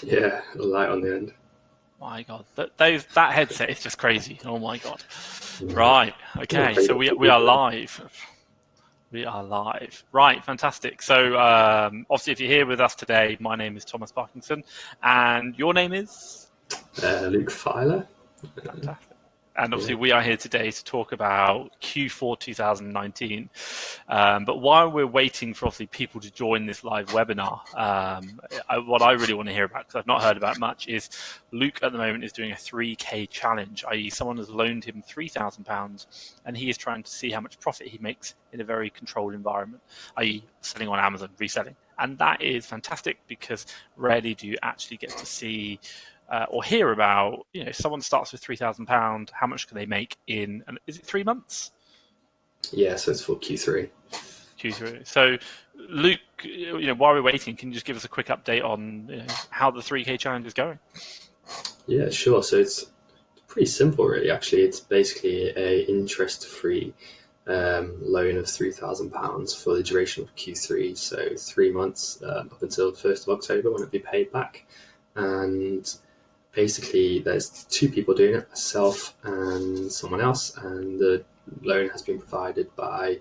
Yeah, a light on the end. My God, that headset is just crazy. Oh my God. Yeah. Right. Yeah, Okay. played So up we two we are people then. live. We are live. Right. Fantastic. So obviously, if you're here with us today, my name is Thomas Parkinson, and your name is. Luke Filer. Fantastic. And Yeah. obviously, we are here today to talk about Q4 2019. But while we're waiting for obviously people to join this live webinar, what I really want to hear about, because I've not heard about much, is Luke at the moment is doing a 3K challenge, i.e., someone has loaned him £3,000 and he is trying to see how much profit he makes in a very controlled environment, i.e., selling on Amazon, reselling. And that is fantastic because rarely do you actually get to see or hear about, someone starts with £3,000, how much can they make in, is it 3 months? Yeah, so it's for Q3. Q3. So, Luke, while we're waiting, can you just give us a quick update on how the 3K challenge is going? Yeah, sure. So it's pretty simple, really. Actually, it's basically a interest-free loan of £3,000 for the duration of Q3, so 3 months up until the 1st of October when it'll be paid back. And basically, there's two people doing it, myself and someone else, and the loan has been provided by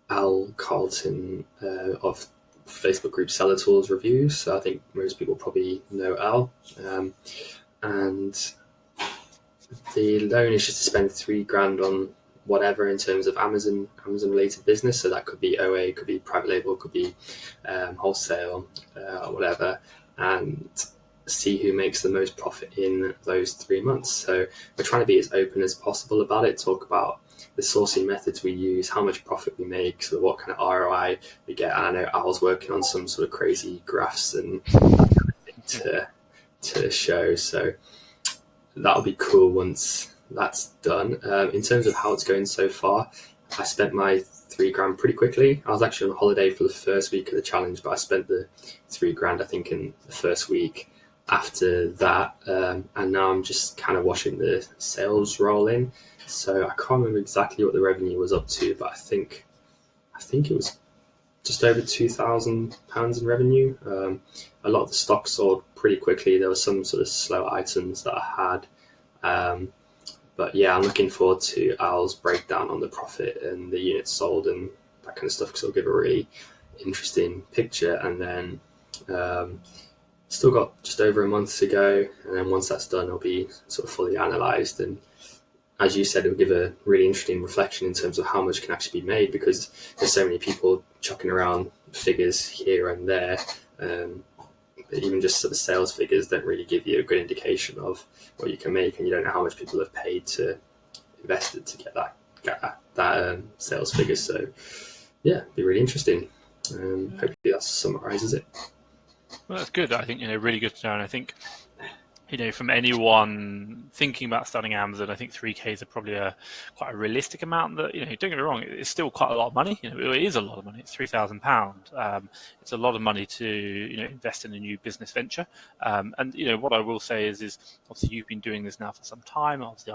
Al Carlton of Facebook group Seller Tools Reviews. So I think most people probably know Al. And the loan is just to spend £3,000 on whatever in terms of Amazon related business. So that could be OA, could be private label, could be wholesale, whatever, and see who makes the most profit in those 3 months. So we're trying to be as open as possible about it, talk about the sourcing methods we use, how much profit we make, so what kind of ROI we get. And I know Al's working on some sort of crazy graphs and to show. So that'll be cool once that's done. In terms of how it's going so far, I spent my £3,000 pretty quickly. I was actually on holiday for the first week of the challenge, but I spent the £3,000 I think in the first week after that, and now I'm just kind of watching the sales roll in. So I can't remember exactly what the revenue was up to, but I think it was just over £2,000 in revenue. A lot of the stock sold pretty quickly. There were some sort of slow items that I had. But yeah, I'm looking forward to Al's breakdown on the profit and the units sold and that kind of stuff, because it'll give a really interesting picture. And then still got just over a month to go. And then once that's done, it'll be sort of fully analysed. And as you said, it'll give a really interesting reflection in terms of how much can actually be made, because there's so many people chucking around figures here and there. But even just sort of sales figures don't really give you a good indication of what you can make, and you don't know how much people have paid to invested to get that sales figure. So yeah, it'd be really interesting. Hopefully that summarises it. Well, that's good. I think, really good to know. And I think, from anyone thinking about starting Amazon, I think 3K is probably quite a realistic amount. That, don't get me wrong, it's still quite a lot of money. It is a lot of money. It's £3,000. It's a lot of money to invest in a new business venture. And what I will say is obviously you've been doing this now for some time. Obviously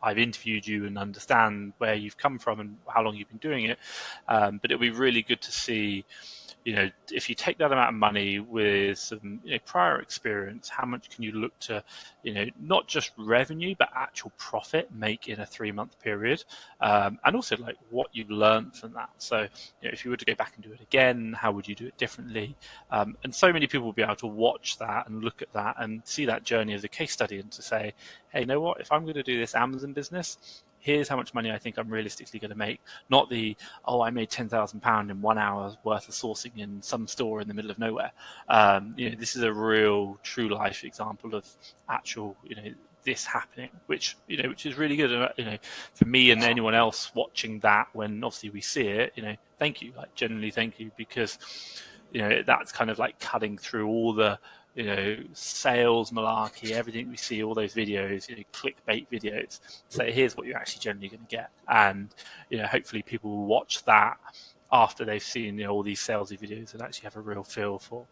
I've interviewed you and understand where you've come from and how long you've been doing it. But it'll be really good to see, if you take that amount of money with some prior experience, how much can you look to, not just revenue, but actual profit make in a 3-month period? And also like what you've learned from that. So, if you were to go back and do it again, how would you do it differently? And so many people will be able to watch that and look at that and see that journey as a case study and to say, hey, you know what, if I'm going to do this Amazon business, here's how much money I think I'm realistically going to make. Not I made £10,000 in 1 hour's worth of sourcing in some store in the middle of nowhere. This is a real, true life example of actual, this happening, which is really good. For me and anyone else watching that, when obviously we see it, thank you, like genuinely thank you, because that's kind of like cutting through all the sales malarkey, everything we see, all those videos, clickbait videos. So here's what you're actually generally going to get, and hopefully people will watch that after they've seen all these salesy videos and actually have a real feel for,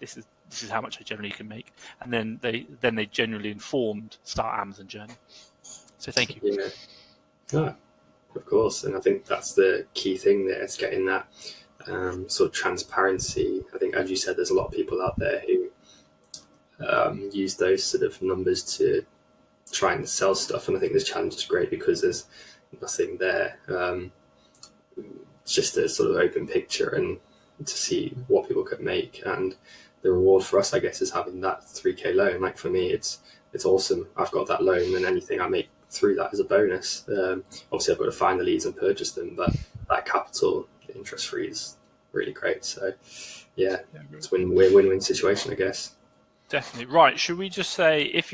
this is how much I generally can make, and then they generally informed start Amazon journey. So thank you. Yeah, no, of course, and I think that's the key thing there. It's getting that sort of transparency. I think, as you said, there's a lot of people out there who use those sort of numbers to try and sell stuff. And I think this challenge is great because there's nothing there. It's just a sort of open picture and to see what people could make. And the reward for us, I guess, is having that 3K loan. Like for me, it's awesome. I've got that loan, and anything I make through that is a bonus. Obviously, I've got to find the leads and purchase them, but that capital interest free is really great. So yeah, it's win-win situation, I guess. Definitely. Right. Should we just say, if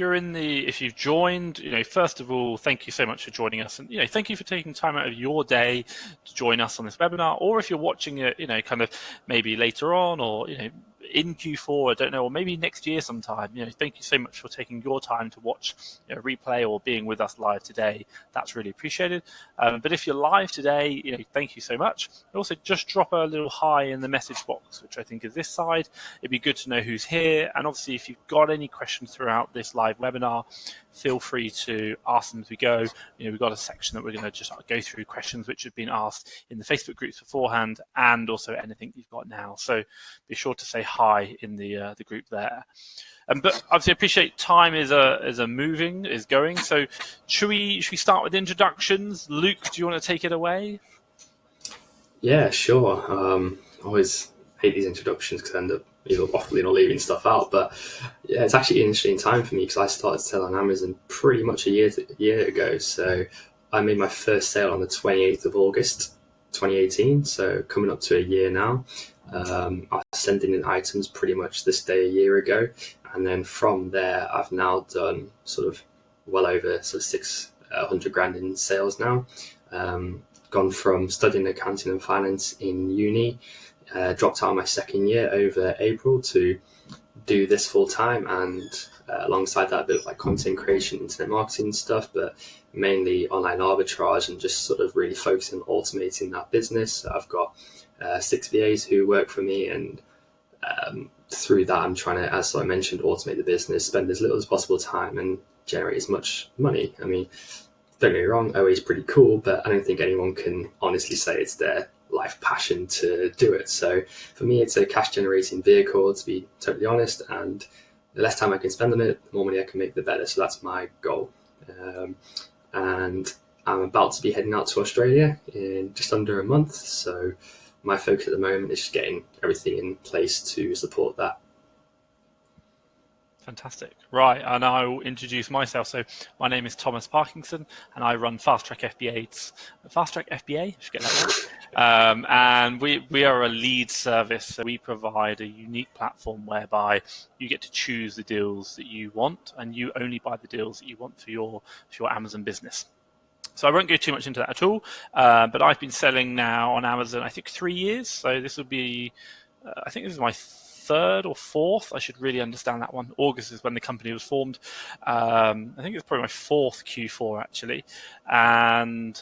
you've joined, first of all, thank you so much for joining us. And, thank you for taking time out of your day to join us on this webinar. Or if you're watching it, kind of maybe later on or, in Q4, I don't know, or maybe next year sometime, thank you so much for taking your time to watch a replay or being with us live today. That's really appreciated. But if you're live today, thank you so much. Also, just drop a little hi in the message box, which I think is this side. It'd be good to know who's here. And obviously, if you've got any questions throughout this live webinar, feel free to ask them as we go. We've got a section that we're going to just go through questions which have been asked in the Facebook groups beforehand, and also anything you've got now. So be sure to say hi in the group there. But obviously, I appreciate time is going. So should we start with introductions? Luke, do you want to take it away? Yeah, sure. Always hate these introductions because I end up either waffling or leaving stuff out. But yeah, it's actually an interesting time for me because I started selling on Amazon pretty much a year ago. So I made my first sale on the 28th of August, 2018. So coming up to a year now. I was sending in items pretty much this day a year ago. And then from there, I've now done sort of well over sort of 600 grand in sales now. Gone from studying accounting and finance in uni, dropped out of my second year over April to do this full time, and alongside that a bit of like content creation, internet marketing stuff, but mainly online arbitrage and just sort of really focusing on automating that business. I've got 6 VAs who work for me, and through that I'm trying to, as I mentioned, automate the business, spend as little as possible time and generate as much money. I mean, don't get me wrong, OA is pretty cool, but I don't think anyone can honestly say it's their life passion to do it. So for me, it's a cash generating vehicle, to be totally honest, and the less time I can spend on it, the more money I can make, the better. So that's my goal. And I'm about to be heading out to Australia in just under a month. So my focus at the moment is just getting everything in place to support that. Fantastic. Right, and I will introduce myself. So my name is Thomas Parkinson, and I run Fast Track FBA. Fast Track FBA, I should get that right. And we are a lead service. So we provide a unique platform whereby you get to choose the deals that you want, and you only buy the deals that you want for your Amazon business. So I won't go too much into that at all, but I've been selling now on Amazon, I think 3 years. So this will be, I think this is my third or fourth. I should really understand that one. August is when the company was formed. I think it's probably my fourth Q4 actually, and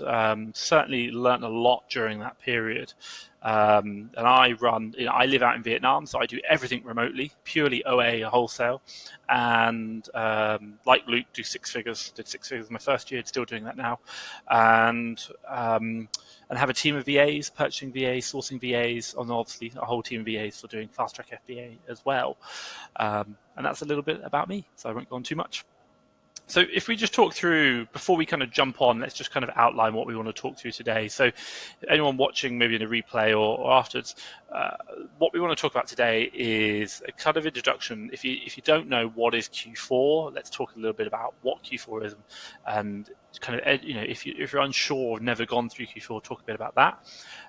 certainly learned a lot during that period. And I live out in Vietnam, so I do everything remotely, purely OA wholesale. And like Luke, do 6 figures. Did 6 figures my first year, still doing that now. And have a team of VAs, purchasing VAs, sourcing VAs, and obviously a whole team of VAs for doing Fast Track FBA as well. And that's a little bit about me, so I won't go on too much. So if we just talk through, before we kind of jump on, let's just kind of outline what we want to talk through today. So anyone watching maybe in a replay or afterwards, what we want to talk about today is a kind of introduction. If you don't know what is Q4, let's talk a little bit about what Q4 is, and kind of, if you're unsure or never gone through Q4, talk a bit about that.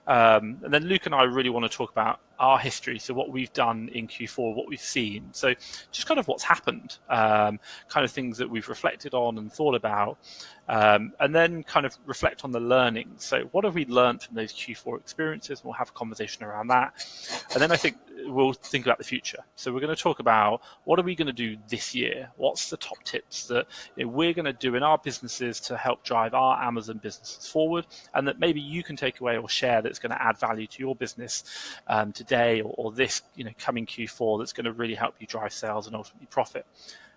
And then Luke and I really want to talk about our history, so what we've done in Q4, what we've seen, so just kind of what's happened, kind of things that we've reflected on and thought about, and then kind of reflect on the learnings. So what have we learned from those Q4 experiences? We'll have a conversation around that, and then I think we'll think about the future. So we're going to talk about what are we going to do this year? What's the top tips that we're going to do in our businesses to help drive our Amazon businesses forward, and that maybe you can take away or share that's going to add value to your business today or this coming Q4, that's going to really help you drive sales and ultimately profit.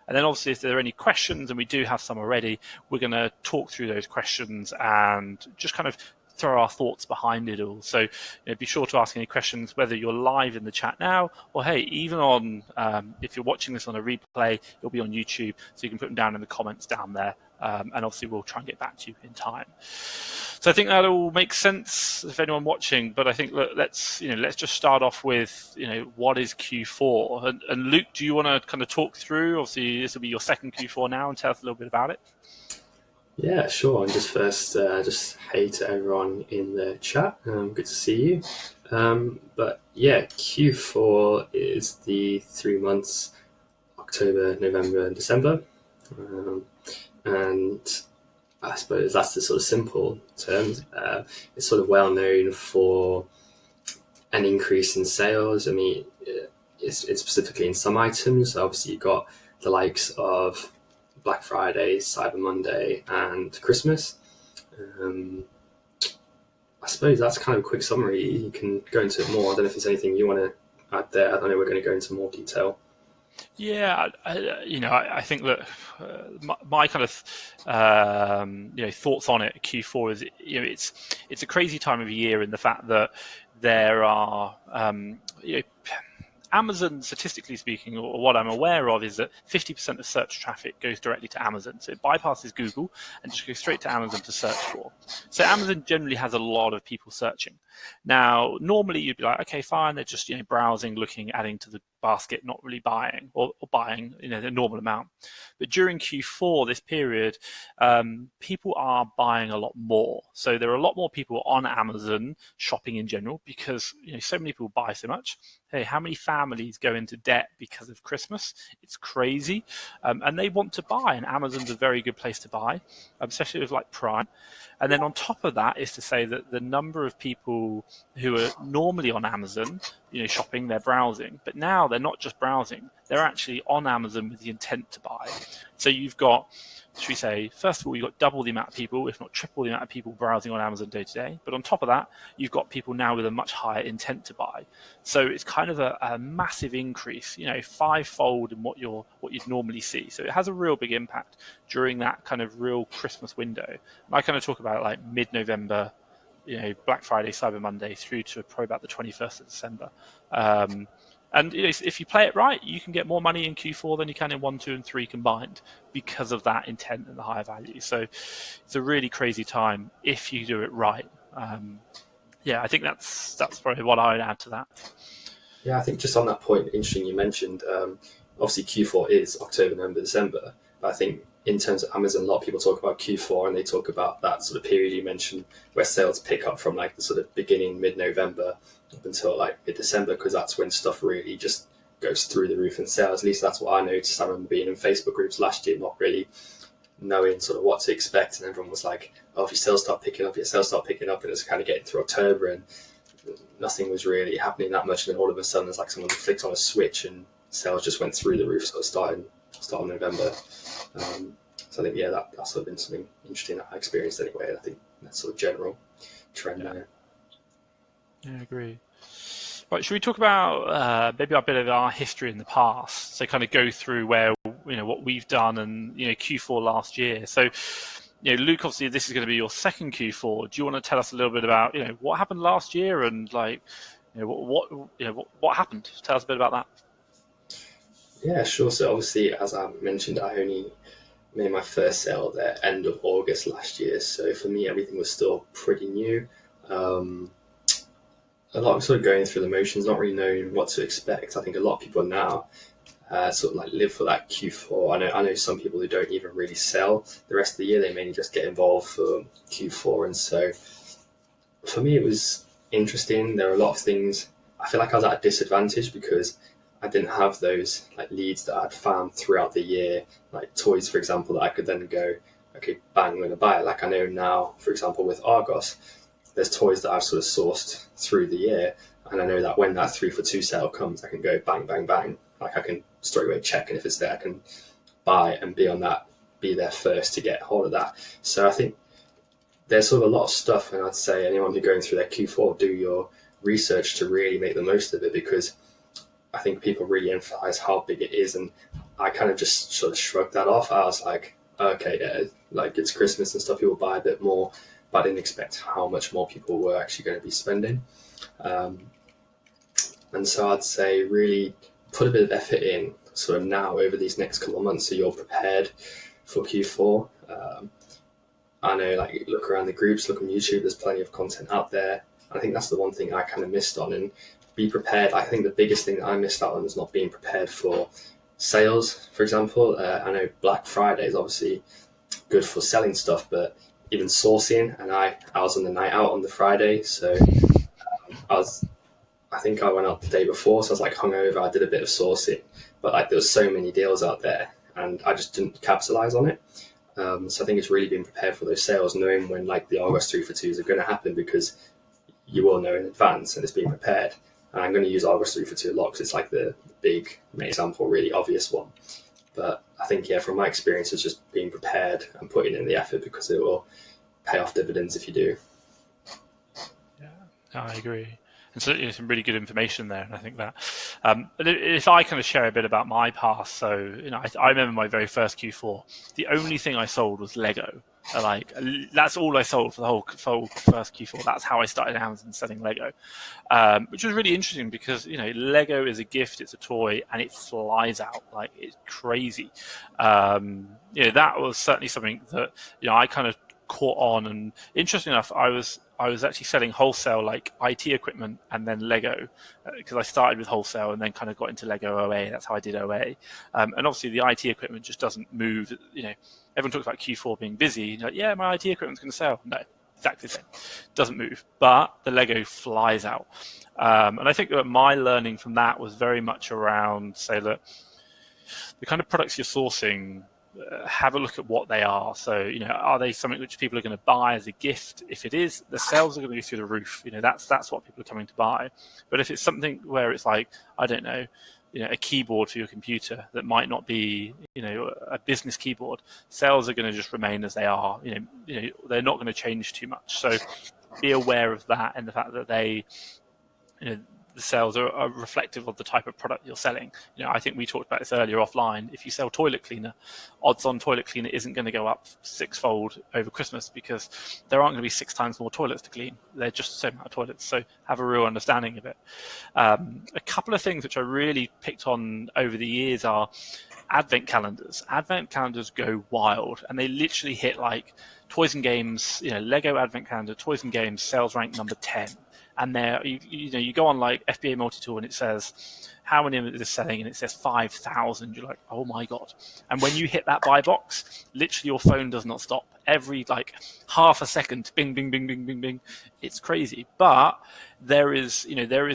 And then obviously if there are any questions, and we do have some already, we're going to talk through those questions and just kind of throw our thoughts behind it all. So be sure to ask any questions, whether you're live in the chat now, or hey, even on if you're watching this on a replay, it'll be on YouTube, so you can put them down in the comments down there, and obviously we'll try and get back to you in time. So I think that all makes sense if anyone watching. But I think let's just start off with what is Q4, and Luke, do you want to kind of talk through? Obviously, this will be your second Q4 now, and tell us a little bit about it. Yeah, sure. And just first, just hey to everyone in the chat. Good to see you. But yeah, Q4 is the 3 months, October, November, and December, and I suppose that's the sort of simple terms. It's sort of well known for an increase in sales. I mean, it's specifically in some items. Obviously, you've got the likes of Black Friday, Cyber Monday, and Christmas. I suppose that's kind of a quick summary. You can go into it more. I don't know if there's anything you want to add there. I know we're going to go into more detail. Yeah, I think that my kind of thoughts on it, Q4 is it's a crazy time of year in the fact that there are Amazon, statistically speaking, or what I'm aware of, is that 50% of search traffic goes directly to Amazon. So it bypasses Google and just goes straight to Amazon to search for. So Amazon generally has a lot of people searching. Now, normally you'd be like, okay, fine, they're just browsing, looking, adding to the basket, not really buying or buying the normal amount. But during Q4, this period, people are buying a lot more. So there are a lot more people on Amazon shopping in general because so many people buy so much. Hey, how many families go into debt because of Christmas? It's crazy. And they want to buy, and Amazon's a very good place to buy, especially with like Prime. And then on top of that is to say that the number of people who are normally on Amazon, shopping, they're browsing, but now they're not just browsing, they're actually on Amazon with the intent to buy. So you've got, should we say, first of all, you've got double the amount of people, if not triple the amount of people browsing on Amazon day to day. But on top of that, you've got people now with a much higher intent to buy. So it's kind of a massive increase, fivefold in what you'd normally see. So it has a real big impact during that kind of real Christmas window. And I kind of talk about like mid-November, Black Friday, Cyber Monday, through to probably about the 21st of December. And if you play it right, you can get more money in Q4 than you can in 1, 2, and 3 combined because of that intent and the higher value. So it's a really crazy time if you do it right. I think that's probably what I would add to that. Yeah, I think just on that point, interesting you mentioned, obviously Q4 is October, November, December. But I think in terms of Amazon, a lot of people talk about Q4 and they talk about that sort of period you mentioned where sales pick up from like the sort of beginning mid-November up until like mid-December, because that's when stuff really just goes through the roof in sales. At least that's what I noticed. I remember being in Facebook groups last year, not really knowing sort of what to expect, and everyone was like, oh, if your sales start picking up, and it's kind of getting through October and nothing was really happening that much, and then all of a sudden it's like someone flicked on a switch and sales just went through the roof. So it started November. So I think that's sort of been something interesting that I experienced anyway, and I think that's sort of general trend there. Yeah, I agree. Right, should we talk about maybe a bit of our history in the past? So kind of go through where what we've done and Q4 last year. So Luke, obviously this is going to be your second Q4. Do you want to tell us a little bit about what happened last year and like what happened? Tell us a bit about that. Yeah, sure. So obviously, as I mentioned, I only made my first sale there end of August last year. So for me, everything was still pretty new. A lot of sort of going through the motions, not really knowing what to expect. I think a lot of people now sort of like live for that Q4. I know some people who don't even really sell the rest of the year. They mainly just get involved for Q4. And so for me, it was interesting. There are a lot of things. I feel like I was at a disadvantage because I didn't have those like leads that I'd found throughout the year, like toys, for example, that I could then go, okay, bang, I'm going to buy it. Like I know now, for example, with Argos, there's toys that I've sort of sourced through the year. And I know that when that 3 for 2 sale comes, I can go bang, bang, bang. Like I can straight away check, and if it's there, I can buy and be there first to get hold of that. So I think there's sort of a lot of stuff, and I'd say anyone who's going through their Q4, do your research to really make the most of it, because I think people really emphasize how big it is, and I kind of just sort of shrugged that off. I was like, okay, yeah, like it's Christmas and stuff, people buy a bit more. but I didn't expect how much more people were actually going to be spending. And so I'd say really put a bit of effort in sort of now over these next couple of months so you're prepared for Q4. I know, like, look around the groups, look on YouTube, there's plenty of content out there. I think that's the one thing I kind of missed on, and be prepared. I think the biggest thing that I missed out on is not being prepared for sales, for example. I know Black Friday is obviously good for selling stuff, but even sourcing, and I was on the night out on the Friday, so I think I went out the day before, so I was like hungover. I did a bit of sourcing, but like there was so many deals out there, and I just didn't capitalize on it. So I think it's really being prepared for those sales, knowing when like the Argos 3 for 2s are going to happen, because you will know in advance, and it's being prepared. And I'm going to use Argos 3 for 2 a lot because it's like the big main example, really obvious one. But I think, yeah, from my experience, it's just being prepared and putting in the effort, because it will pay off dividends if you do. Yeah, I agree. And so some really good information there, and I think that. If I kind of share a bit about my past, so I remember my very first Q4. The only thing I sold was Lego. Like, that's all I sold for the whole first Q4. That's how I started Amazon, selling Lego, which was really interesting because Lego is a gift, it's a toy, and it flies out like it's crazy. That was certainly something that I kind of caught on. And interesting enough, I was actually selling wholesale, like IT equipment, and then Lego, because I started with wholesale and then kind of got into Lego OA. That's how I did OA. And obviously the IT equipment just doesn't move. Everyone talks about Q4 being busy. Like, yeah, my IT equipment's going to sell. No, exactly the same. Doesn't move. But the Lego flies out. And I think that my learning from that was very much around, say, look, the kind of products you're sourcing, have a look at what they are. So, are they something which people are going to buy as a gift? If it is, the sales are going to go through the roof. That's what people are coming to buy. But if it's something where it's like, I don't know, a keyboard for your computer that might not be, a business keyboard, sales are going to just remain as they are. They're not going to change too much. So be aware of that, and the fact that they, the sales are reflective of the type of product you're selling. I think we talked about this earlier offline. If you sell toilet cleaner, odds on toilet cleaner isn't going to go up sixfold over Christmas, because there aren't going to be 6 times more toilets to clean. They're just the same amount of toilets. So have a real understanding of it. A couple of things which I really picked on over the years are advent calendars. Advent calendars go wild, and they literally hit like Toys and Games, Lego advent calendar, Toys and Games sales rank number 10. And there, you go on like FBA Multitool, and it says how many is selling, and it says 5,000. You're like, oh my god! And when you hit that buy box, literally your phone does not stop. Every like half a second, bing, bing, bing, bing, bing, bing. It's crazy, but there is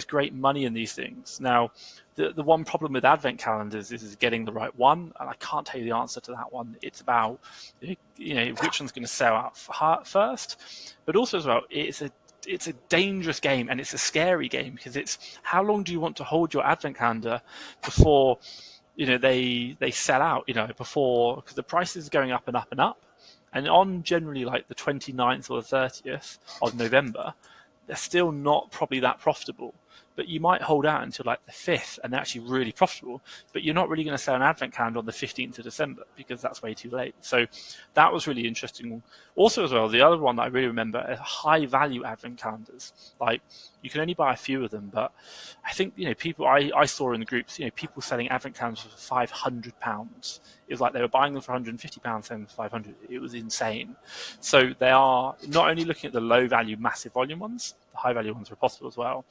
great money in these things. Now, the one problem with advent calendars is getting the right one, and I can't tell you the answer to that one. It's about which one's going to sell out first, but also as well, it's a dangerous game, and it's a scary game, because it's how long do you want to hold your advent calendar before they sell out, before, because the price is going up and up and up, and on generally like the 29th or the 30th of November, they're still not probably that profitable. But you might hold out until like the 5th, and they're actually really profitable, but you're not really going to sell an advent calendar on the 15th of December, because that's way too late. So that was really interesting. Also as well, the other one that I really remember are high value advent calendars. Like, you can only buy a few of them, but I think, people I saw in the groups, people selling advent calendars for £500. It was like they were buying them for £150, selling them for £500. It was insane. So they are not only looking at the low value, massive volume ones, the high value ones are possible as well.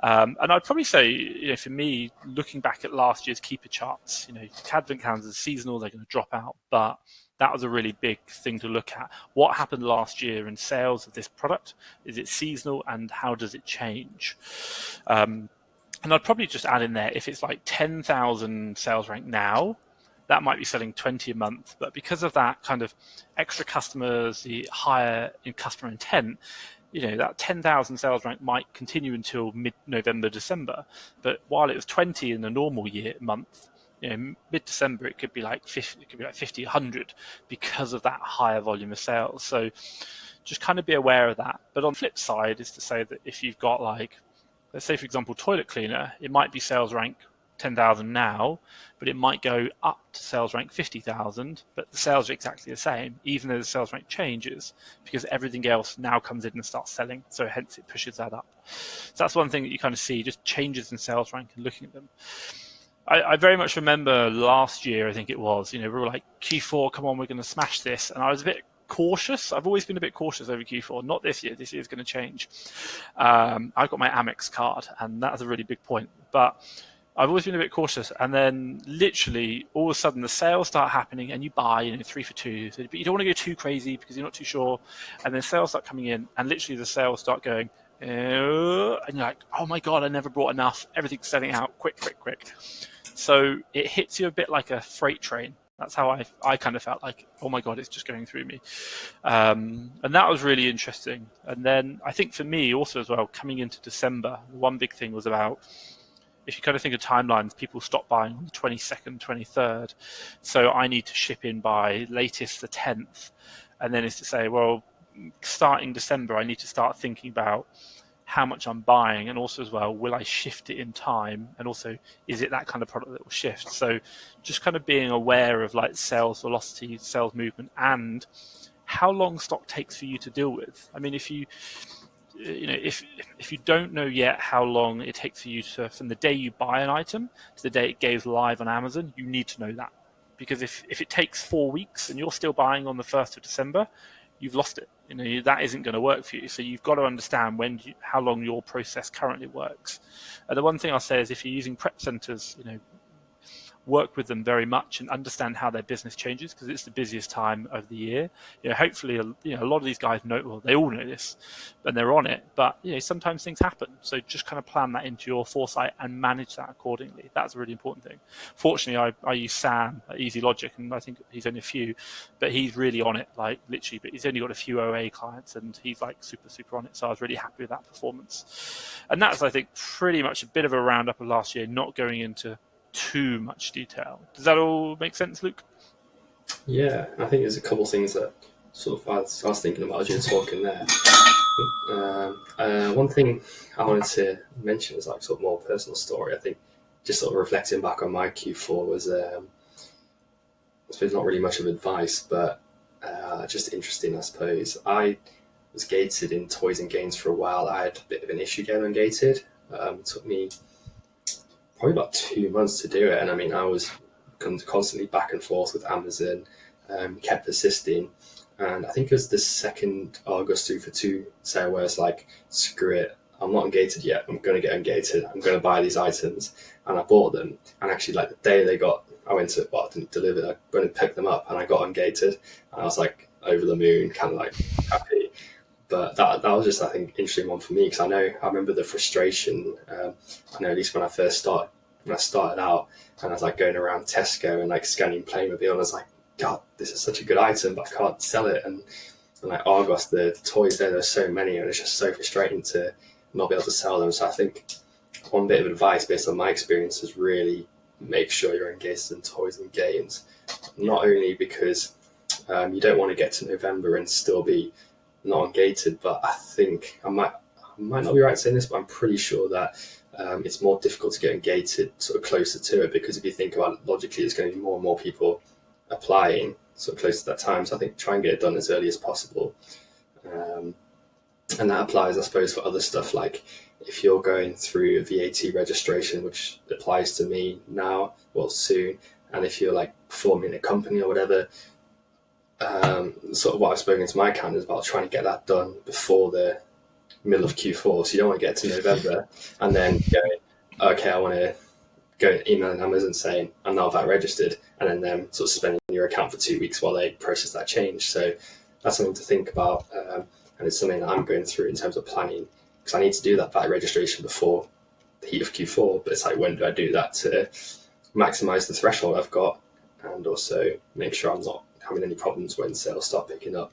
And I'd probably say, for me, looking back at last year's keeper charts, advent calendars are seasonal, they're going to drop out, but that was a really big thing to look at. What happened last year in sales of this product? Is it seasonal, and how does it change? And I'd probably just add in there, if it's like 10,000 sales rank now, that might be selling 20 a month, but because of that kind of extra customers, the higher in customer intent, that 10,000 sales rank might continue until mid-November, December. But while it was 20 in a normal month, mid-December it could be like 50, 100, because of that higher volume of sales. So just kind of be aware of that. But on the flip side is to say that if you've got, like, let's say for example, toilet cleaner, it might be sales rank 10,000 now, but it might go up to sales rank 50,000, but the sales are exactly the same, even though the sales rank changes, because everything else now comes in and starts selling. So hence it pushes that up. So that's one thing that you kind of see, just changes in sales rank and looking at them. I very much remember last year, I think it was, we were like, Q4, come on, we're going to smash this. And I was a bit cautious. I've always been a bit cautious over Q4. Not this year. This year's going to change. I've got my Amex card, and that's a really big point. But I've always been a bit cautious. And then literally, all of a sudden, the sales start happening, and you buy, 3 for 2. But you don't want to go too crazy because you're not too sure. And then sales start coming in, and literally the sales start going, and you're like, oh my God, I never brought enough. Everything's selling out. Quick. So it hits you a bit like a freight train. That's how I kind of felt like, oh my God, it's just going through me. And that was really interesting. And then I think for me also as well, coming into December, one big thing was about, if you kind of think of timelines, people stop buying on the 22nd, 23rd. So I need to ship in by latest the 10th. And then it's to say, well, starting December, I need to start thinking about how much I'm buying, and also as well, will I shift it in time? And also, is it that kind of product that will shift? So just kind of being aware of like sales velocity, sales movement, and how long stock takes for you to deal with. I mean, if you don't know yet how long it takes for you to, from the day you buy an item to the day it goes live on Amazon, you need to know that. Because if it takes 4 weeks and you're still buying on the 1st of December, you've lost it. That isn't going to work for you. So you've got to understand how long your process currently works. And the one thing I'll say is, if you're using prep centers, work with them very much and understand how their business changes, because it's the busiest time of the year. Hopefully, a lot of these guys know, well, they all know this, and they're on it. But sometimes things happen, so just kind of plan that into your foresight and manage that accordingly. That's a really important thing. Fortunately, I use Sam at Easy Logic, and I think he's only a few, but he's really on it, like literally. But he's only got a few OA clients, and he's like super on it. So I was really happy with that performance. And that's, I think, pretty much a bit of a roundup of last year, not going into too much detail. Does that all make sense, Luke? Yeah, I think there's a couple of things that sort of I was thinking about as you were talking there. One thing I wanted to mention is like sort of more personal story. I think just sort of reflecting back on my Q4 was, I suppose not really much of advice, but just interesting, I suppose. I was gated in toys and games for a while. I had a bit of an issue getting ungated. It took me probably about 2 months to do it. And I mean, I was constantly back and forth with Amazon, kept persisting. And I think it was the 2nd August 3 for 2 sale where it's like, screw it, I'm not ungated yet. I'm going to get ungated. I'm going to buy these items. And I bought them. And actually, like the day they got, I went to, well, I didn't deliver, I went and picked them up and I got ungated. And I was like over the moon, kind of like happy. But that was just, I think, interesting one for me, because I remember the frustration. I know at least when I started out, and I was like going around Tesco and like scanning Playmobil, and I was like, God, this is such a good item, but I can't sell it. And like Argos, the toys there's so many, and it's just so frustrating to not be able to sell them. So I think one bit of advice based on my experience is really make sure you're engaged in toys and games, not only because you don't want to get to November and still be not ungated, but I think I might not be right saying this, but I'm pretty sure that it's more difficult to get ungated sort of closer to it, because if you think about it logically, there's going to be more and more people applying sort of close to that time. So I think try and get it done as early as possible. And that applies, I suppose, for other stuff, like if you're going through a VAT registration, which applies to me now, well, soon, and if you're like forming a company or whatever, sort of what I've spoken to my accountants about, trying to get that done before the middle of Q4. So you don't want to get to November and then go, okay, I want to go and email Amazon saying I'm now VAT registered, and then them sort of suspending your account for 2 weeks while they process that change. So that's something to think about, and it's something that I'm going through in terms of planning, because I need to do that VAT registration before the heat of Q4. But it's like, when do I do that to maximize the threshold I've got, and also make sure I'm not having any problems when sales start picking up.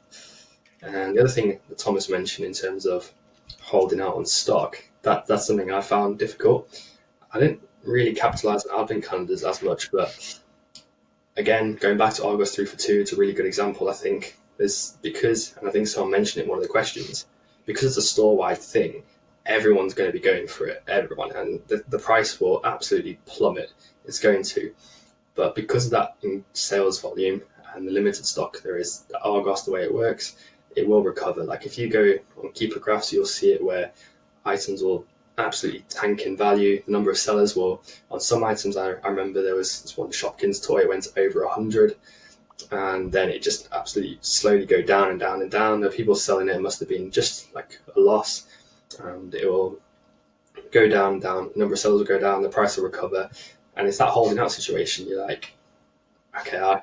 And the other thing that Thomas mentioned in terms of holding out on stock, that's something I found difficult. I didn't really capitalize on advent calendars as much, but again, going back to August 3 for 2, it's a really good example. I think there's, because, and I think someone mentioned it in one of the questions, because it's a store-wide thing, everyone's going to be going for it, everyone, and the price will absolutely plummet. It's going to. But because of that in sales volume and the limited stock there is, the Argos, the way it works, it will recover. Like if you go on Keeper Graphs, you'll see it where items will absolutely tank in value. The number of sellers will, on some items, I remember there was this one Shopkins toy went over 100, and then it just absolutely slowly go down and down and down. The people selling it must have been just like a loss, and it will go down and down. The number of sellers will go down, the price will recover, and it's that holding out situation. You're like, okay,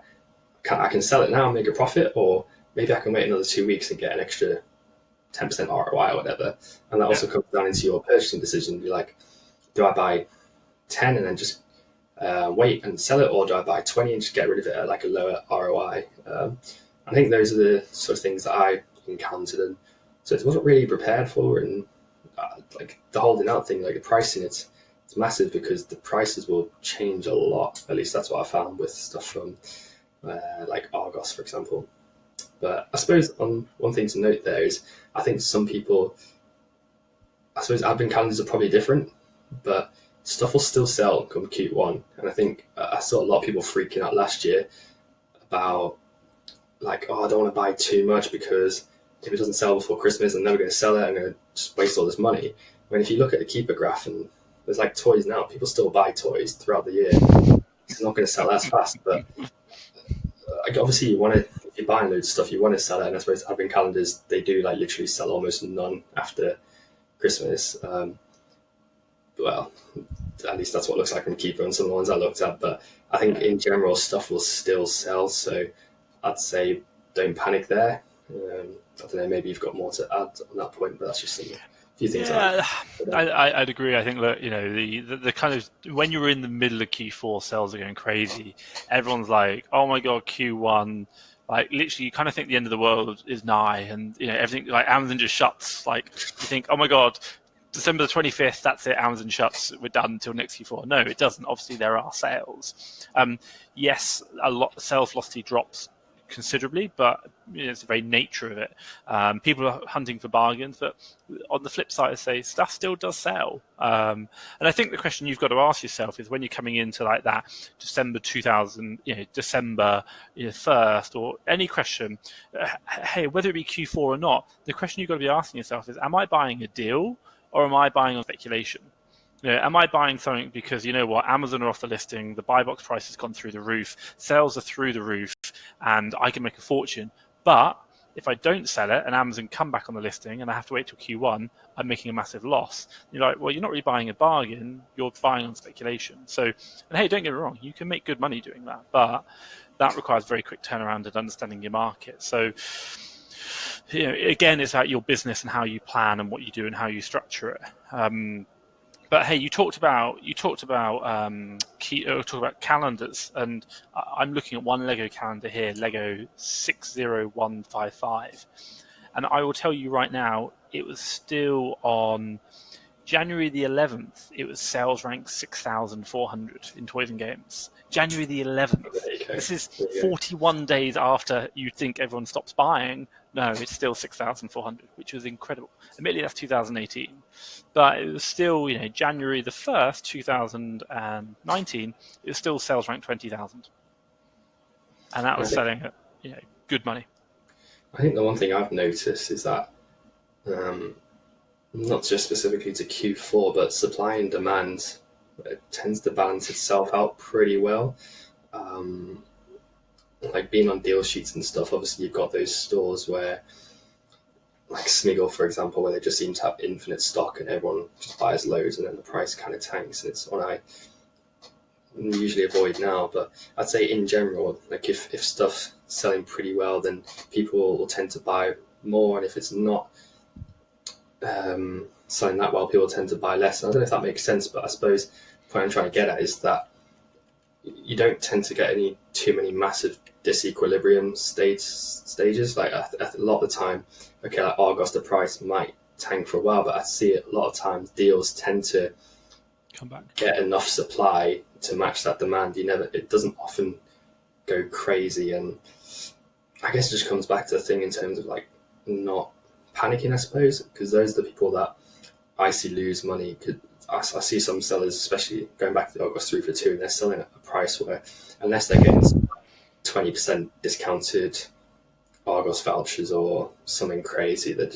I can sell it now and make a profit, or maybe I can wait another 2 weeks and get an extra 10% ROI or whatever. And that also comes down into your purchasing decision. You're like, do I buy 10 and then just wait and sell it, or do I buy 20 and just get rid of it at like a lower ROI? I think those are the sort of things that I encountered, and so it wasn't really prepared for. And like the holding out thing, like the pricing, it's massive because the prices will change a lot. At least that's what I found with stuff from like Argos, for example. But I suppose one thing to note there is I think some people, I suppose advent calendars are probably different, but stuff will still sell come Q1. And I think I saw a lot of people freaking out last year about like, oh, I don't want to buy too much because if it doesn't sell before Christmas, I'm never going to sell it. I'm going to just waste all this money. When if you look at the Keeper graph, and there's like toys now, people still buy toys throughout the year. It's not going to sell as fast, but obviously you want to, if you're buying loads of stuff, you want to sell it. And I suppose advent calendars, they do like literally sell almost none after Christmas. Well, at least that's what it looks like from Keeper and some of the ones I looked at. But I think in general, stuff will still sell. So I'd say don't panic there. I don't know, maybe you've got more to add on that point, but that's just a few things. Yeah, I'd agree. I think that, you know, the kind of, when you're in the middle of Q4, sales are going crazy. Everyone's like, oh my God, Q1. Like literally, you kind of think the end of the world is nigh, and you know everything. Like Amazon just shuts. Like you think, oh my God, December the 25th, that's it. Amazon shuts. We're done until next Q4. No, it doesn't. Obviously, there are sales. Yes, a lot sales velocity drops considerably, but you know, it's the very nature of it. People are hunting for bargains, but on the flip side, I say stuff still does sell. And I think the question you've got to ask yourself is when you're coming into like that December 2000, December 1st, or any question, hey, whether it be Q4 or not, the question you've got to be asking yourself is, am I buying a deal or am I buying on speculation? Am I buying something because, you know what, Amazon are off the listing, the buy box price has gone through the roof, sales are through the roof, and I can make a fortune. But if I don't sell it and Amazon come back on the listing and I have to wait till Q1, I'm making a massive loss. You're like, well, you're not really buying a bargain, you're buying on speculation. So, and hey, don't get me wrong, you can make good money doing that, but that requires very quick turnaround and understanding your market. So, again, it's about your business and how you plan and what you do and how you structure it. But hey, you talked about calendars, and I'm looking at one Lego calendar here, Lego 60155, and I will tell you right now, it was still on January the 11th. It was sales rank 6,400 in Toys and Games. January the 11th. This is 41 days after you think everyone stops buying. No, it's still 6,400, which was incredible. Admittedly, that's 2018. But it was still, January the 1st, 2019, it was still sales rank 20,000. And that was selling at, good money. I think the one thing I've noticed is that, not just specifically to Q4, but supply and demand, it tends to balance itself out pretty well. Like being on deal sheets and stuff, obviously you've got those stores where, like Smiggle, for example, where they just seem to have infinite stock and everyone just buys loads and then the price kind of tanks. And it's what I usually avoid now. But I'd say in general, like if stuff's selling pretty well, then people will tend to buy more. And if it's not selling that well, people tend to buy less. And I don't know if that makes sense, but I suppose the point I'm trying to get at is that you don't tend to get too many massive disequilibrium stages. Like a lot of the time, okay, like Argos, the price might tank for a while, but I see it a lot of times deals tend to come back, get enough supply to match that demand. It doesn't often go crazy, and I guess it just comes back to the thing in terms of like not panicking, I suppose, because those are the people that I see lose money. I see some sellers, especially going back to the August 3 for 2, and they're selling at a price where, unless they're getting 20% discounted Argos vouchers or something crazy, they're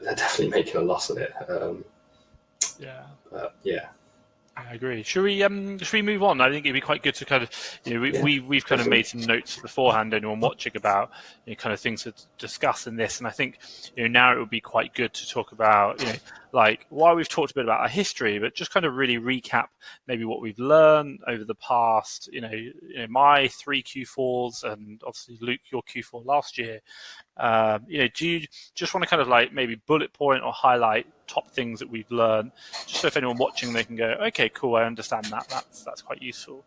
definitely making a loss on it. Yeah. Yeah. I agree. Should we move on? I think it'd be quite good to kind of, we've kind of made some notes beforehand, anyone watching, about kind of things to discuss in this, and I think now it would be quite good to talk about like, while we've talked a bit about our history, but just kind of really recap maybe what we've learned over the past. My 3 Q4s, and obviously Luke, your Q4 last year. Do you just want to kind of like maybe bullet point or highlight top things that we've learned, just so if anyone watching, they can go, okay, cool, I understand that. That's quite useful.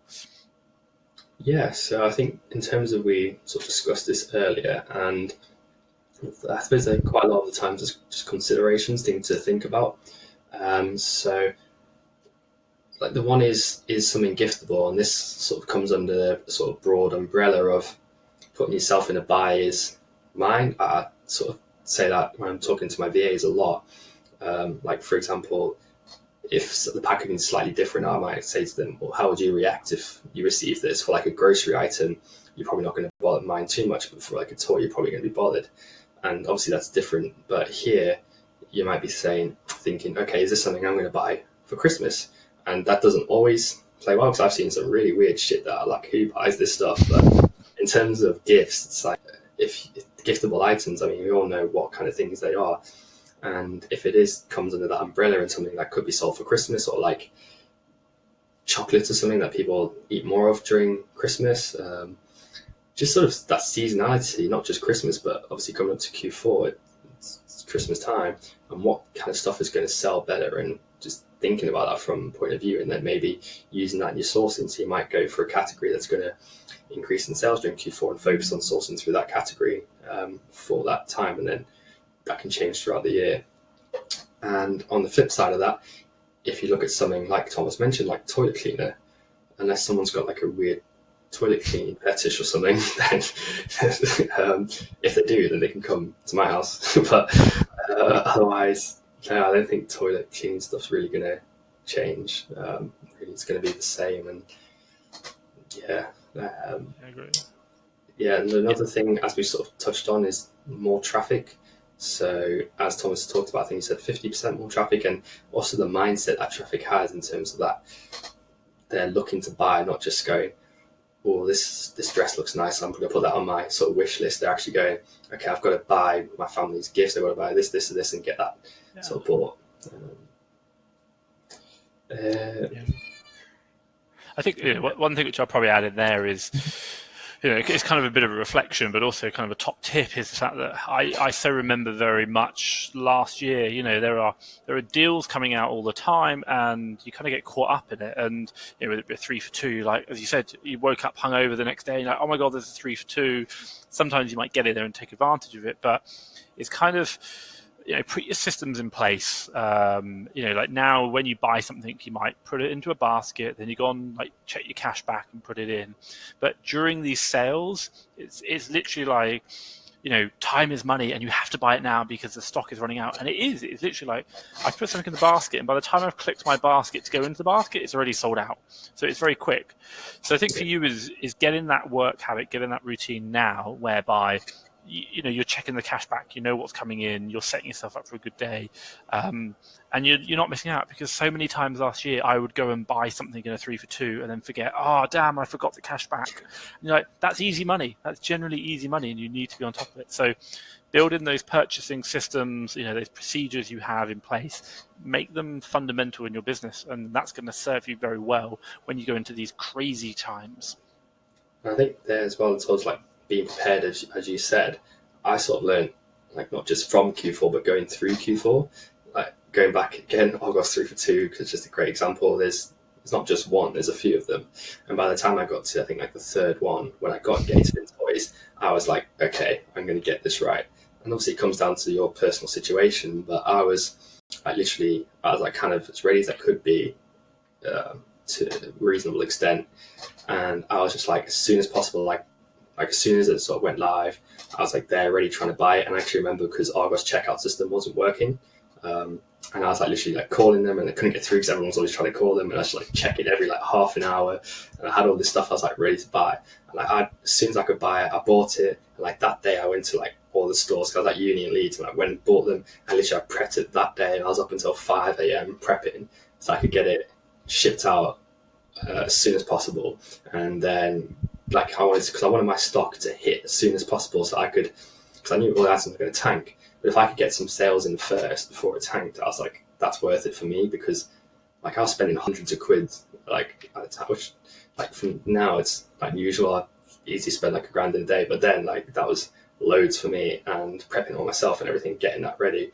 Yeah, so I think in terms of, we sort of discussed this earlier, and I suppose quite a lot of the times there's just considerations, things to think about. So like the one is something giftable, and this sort of comes under the sort of broad umbrella of putting yourself in a buyer's mind. I sort of say that when I'm talking to my VAs a lot. Like, for example, if the packaging is slightly different, I might say to them, well, how would you react if you receive this for like a grocery item? You're probably not going to bother mind too much, but for like a toy, you're probably going to be bothered. And obviously that's different. But here, you might be thinking, okay, is this something I'm going to buy for Christmas? And that doesn't always play well, because I've seen some really weird shit that I like, who buys this stuff? But in terms of gifts, it's like, if giftable items, I mean, we all know what kind of things they are. And if it comes under that umbrella and something that could be sold for Christmas, or like chocolate or something that people eat more of during Christmas, just sort of that seasonality, not just Christmas, but obviously coming up to Q4, it's Christmas time, and what kind of stuff is going to sell better, and just thinking about that from a point of view, and then maybe using that in your sourcing. So you might go for a category that's going to increase in sales during Q4 and focus on sourcing through that category for that time, and then that can change throughout the year. And on the flip side of that, if you look at something like Thomas mentioned, like toilet cleaner, unless someone's got like a weird toilet cleaning fetish or something, then if they do, then they can come to my house. But otherwise, no, I don't think toilet cleaning stuff's really going to change. Really, it's going to be the same. And yeah. I agree. Yeah, and another thing, as we sort of touched on, is more traffic. So as Thomas talked about, I think he said 50% more traffic, and also the mindset that traffic has in terms of that they're looking to buy, not just going, oh, this dress looks nice, I'm going to put that on my sort of wish list. They're actually going, okay, I've got to buy my family's gifts, I've got to buy this, and this, and get that sort of bought. I think one thing which I'll probably add in there is, it's kind of a bit of a reflection, but also kind of a top tip, is the fact that I so remember very much last year, there are deals coming out all the time, and you kind of get caught up in it. And with it be a 3 for 2, like as you said, you woke up hungover the next day, and like, oh my god, there's a 3 for 2. Sometimes you might get in there and take advantage of it, but it's kind of, put your systems in place. Like now, when you buy something, you might put it into a basket, then you go on, like, check your cash back and put it in. But during these sales, it's literally like, time is money, and you have to buy it now because the stock is running out. And it's literally like, I put something in the basket, and by the time I've clicked my basket to go into the basket, it's already sold out. So it's very quick. So I think for you is getting that work habit, getting that routine now, whereby you're checking the cash back, what's coming in, you're setting yourself up for a good day, and you're not missing out. Because so many times last year I would go and buy something in a 3 for 2 and then forget, oh damn, I forgot the cash back. And you're like, that's easy money, that's generally easy money, and you need to be on top of it. So building those purchasing systems, those procedures you have in place, make them fundamental in your business, and that's going to serve you very well when you go into these crazy times. I think there as well, it's also like being prepared, as you said. I sort of learned, like, not just from Q4, but going through Q4, like going back again, August 3 for 2, because it's just a great example. There's not just one, there's a few of them. And by the time I got to, I think, like the third one, when I got engaged in toys, I was like, okay, I'm going to get this right. And obviously it comes down to your personal situation, but I was like kind of as ready as I could be to a reasonable extent. And I was just like, as soon as possible, like as soon as it sort of went live, I was like there ready trying to buy it. And I actually remember, because Argos checkout system wasn't working, And I was like literally like calling them, and I couldn't get through because everyone was always trying to call them, and I was just like checking every like half an hour, and I had all this stuff I was like ready to buy. And like as soon as I could buy it, I bought it. And like that day, I went to like all the stores because I was at uni in Leeds, and I went and bought them. And literally, I prepped it that day, and I was up until 5 a.m. prepping so I could get it shipped out as soon as possible. And then like I wanted my stock to hit as soon as possible, so I could, because I knew all the items were going to tank. But if I could get some sales in first before it tanked, I was like, that's worth it for me, because like I was spending hundreds of quid like at a time, which like from now it's like usual. I easily spend like $1,000 in a day, but then like that was loads for me, and prepping all myself and everything, getting that ready.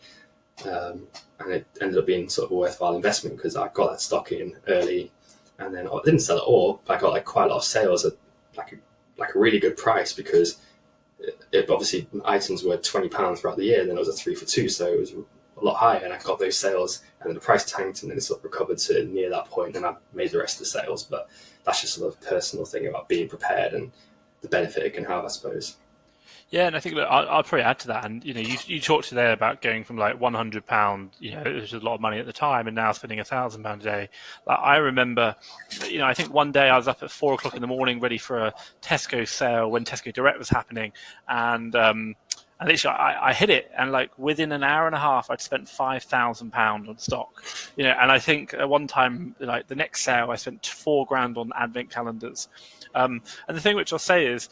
And it ended up being sort of a worthwhile investment because I got that stock in early, and then I didn't sell it all, but I got like quite a lot of sales at like a really good price, because it obviously items were £20 throughout the year, and then it was a 3 for 2, so it was a lot higher, and I got those sales, and then the price tanked, and then it sort of recovered to near that point, and I made the rest of the sales. But that's just sort of a personal thing about being prepared and the benefit it can have, I suppose. Yeah, and I think that I'll probably add to that. And you talked there about going from like £100, it was a lot of money at the time, and now spending £1,000 a day. Like, I remember, I think one day I was up at 4 o'clock in the morning, ready for a Tesco sale when Tesco Direct was happening, and literally I hit it, and like within an hour and a half, I'd spent £5,000 on stock. And I think at one time, like the next sale, I spent £4,000 on advent calendars. And the thing which I'll say is,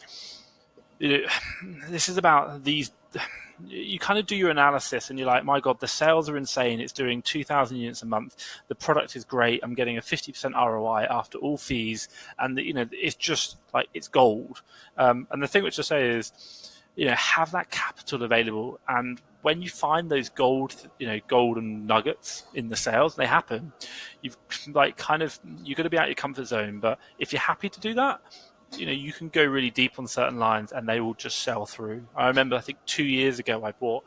this is about these. You kind of do your analysis, and you're like, my God, the sales are insane. It's doing 2,000 units a month. The product is great. I'm getting a 50% ROI after all fees, and it's just like it's gold. And the thing which I say is, have that capital available, and when you find those golden nuggets in the sales, they happen. You've like you're going to be out of your comfort zone, but if you're happy to do that, you can go really deep on certain lines and they will just sell through. I remember, I think 2 years ago, I bought,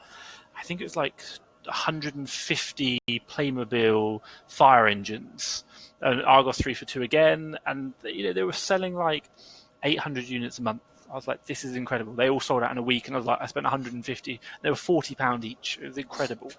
I think it was like 150 Playmobil fire engines, and Argos 3 for 2 again, and they were selling like 800 units a month. I was like, this is incredible. They all sold out in a week, and I was like, I spent 150. They were £40 each. It was incredible.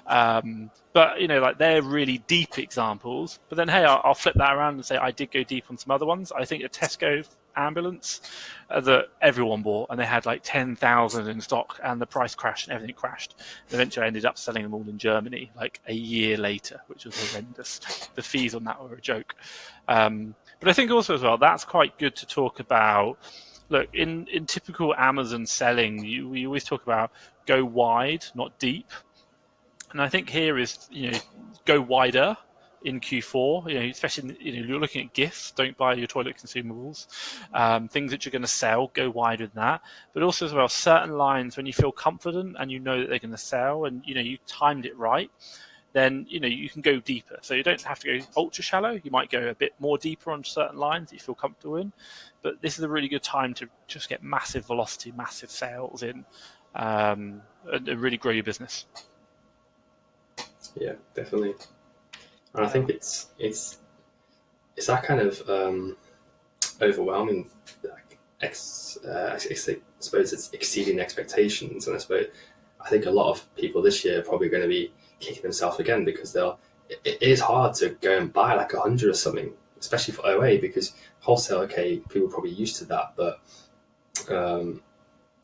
But like they're really deep examples. But then, hey, I'll flip that around and say I did go deep on some other ones. I think a Tesco ambulance that everyone bought, and they had like 10,000 in stock, and the price crashed and everything crashed. And eventually, I ended up selling them all in Germany like a year later, which was horrendous. The fees on that were a joke. But I think also as well, that's quite good to talk about. Look, in typical Amazon selling, we always talk about go wide, not deep. And I think here is, go wider in Q4, especially, you're looking at gifts, don't buy your toilet consumables, things that you're going to sell, go wide with that. But also as well, certain lines when you feel confident and you know that they're going to sell, and, you timed it right, then, you can go deeper. So you don't have to go ultra shallow. You might go a bit more deeper on certain lines that you feel comfortable in. But this is a really good time to just get massive velocity, massive sales in, and really grow your business. Yeah, definitely. And I think it's that kind of overwhelming. I suppose it's exceeding expectations, and I think a lot of people this year are probably going to be kicking themselves again, because it is hard to go and buy like 100 or something, especially for OA, because wholesale, okay, people are probably used to that, but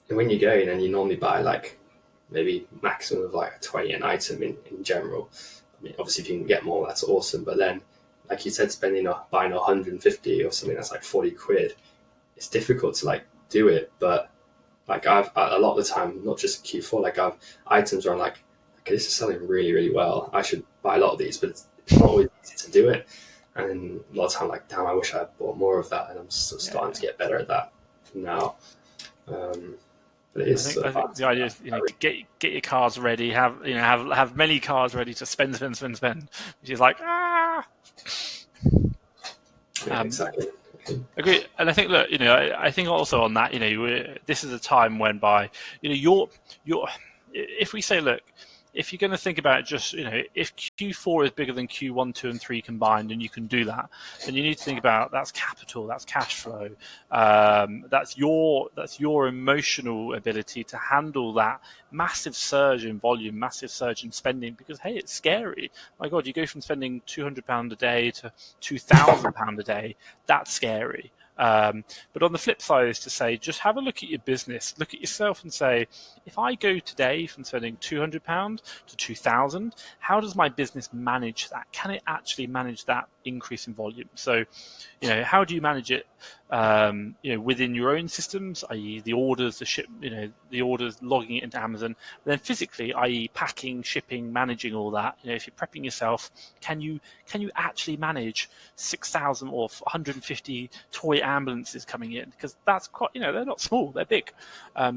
when you go in and you normally buy like maybe maximum of like 20 an item in general. I mean, obviously if you can get more, that's awesome, but then like you said, buying 150 or something that's like 40 quid, it's difficult to like do it. But like I've a lot of the time, not just Q4, like I've items where I'm like, okay, this is selling really, really well, I should buy a lot of these, but it's not always easy to do it. And a lot of time, like, damn, I wish I had bought more of that, and I'm sort of starting to get better at that now. But it is. I think the idea is, get your cards ready, have many cards ready to spend, which is like Yeah, exactly. Agree, and I think, look, I think also on that, this is a time when if we say, look, if you're going to think about it, just, if Q4 is bigger than Q1, 2, and 3 combined, and you can do that, then you need to think about that's capital, that's cash flow, that's your emotional ability to handle that massive surge in volume, massive surge in spending, because hey, it's scary. My God, you go from spending £200 a day to £2,000 a day. That's scary. But on the flip side is to say, just have a look at your business, look at yourself and say, if I go today from spending £200 to 2,000, how does my business manage that? Can it actually manage that increase in volume? So, how do you manage it, within your own systems, i.e. the orders, the orders, logging it into Amazon, but then physically, i.e. packing, shipping, managing all that. If you're prepping yourself, can you actually manage 6,000 or 150 toy ambulances coming in? Because that's quite, they're not small, they're big.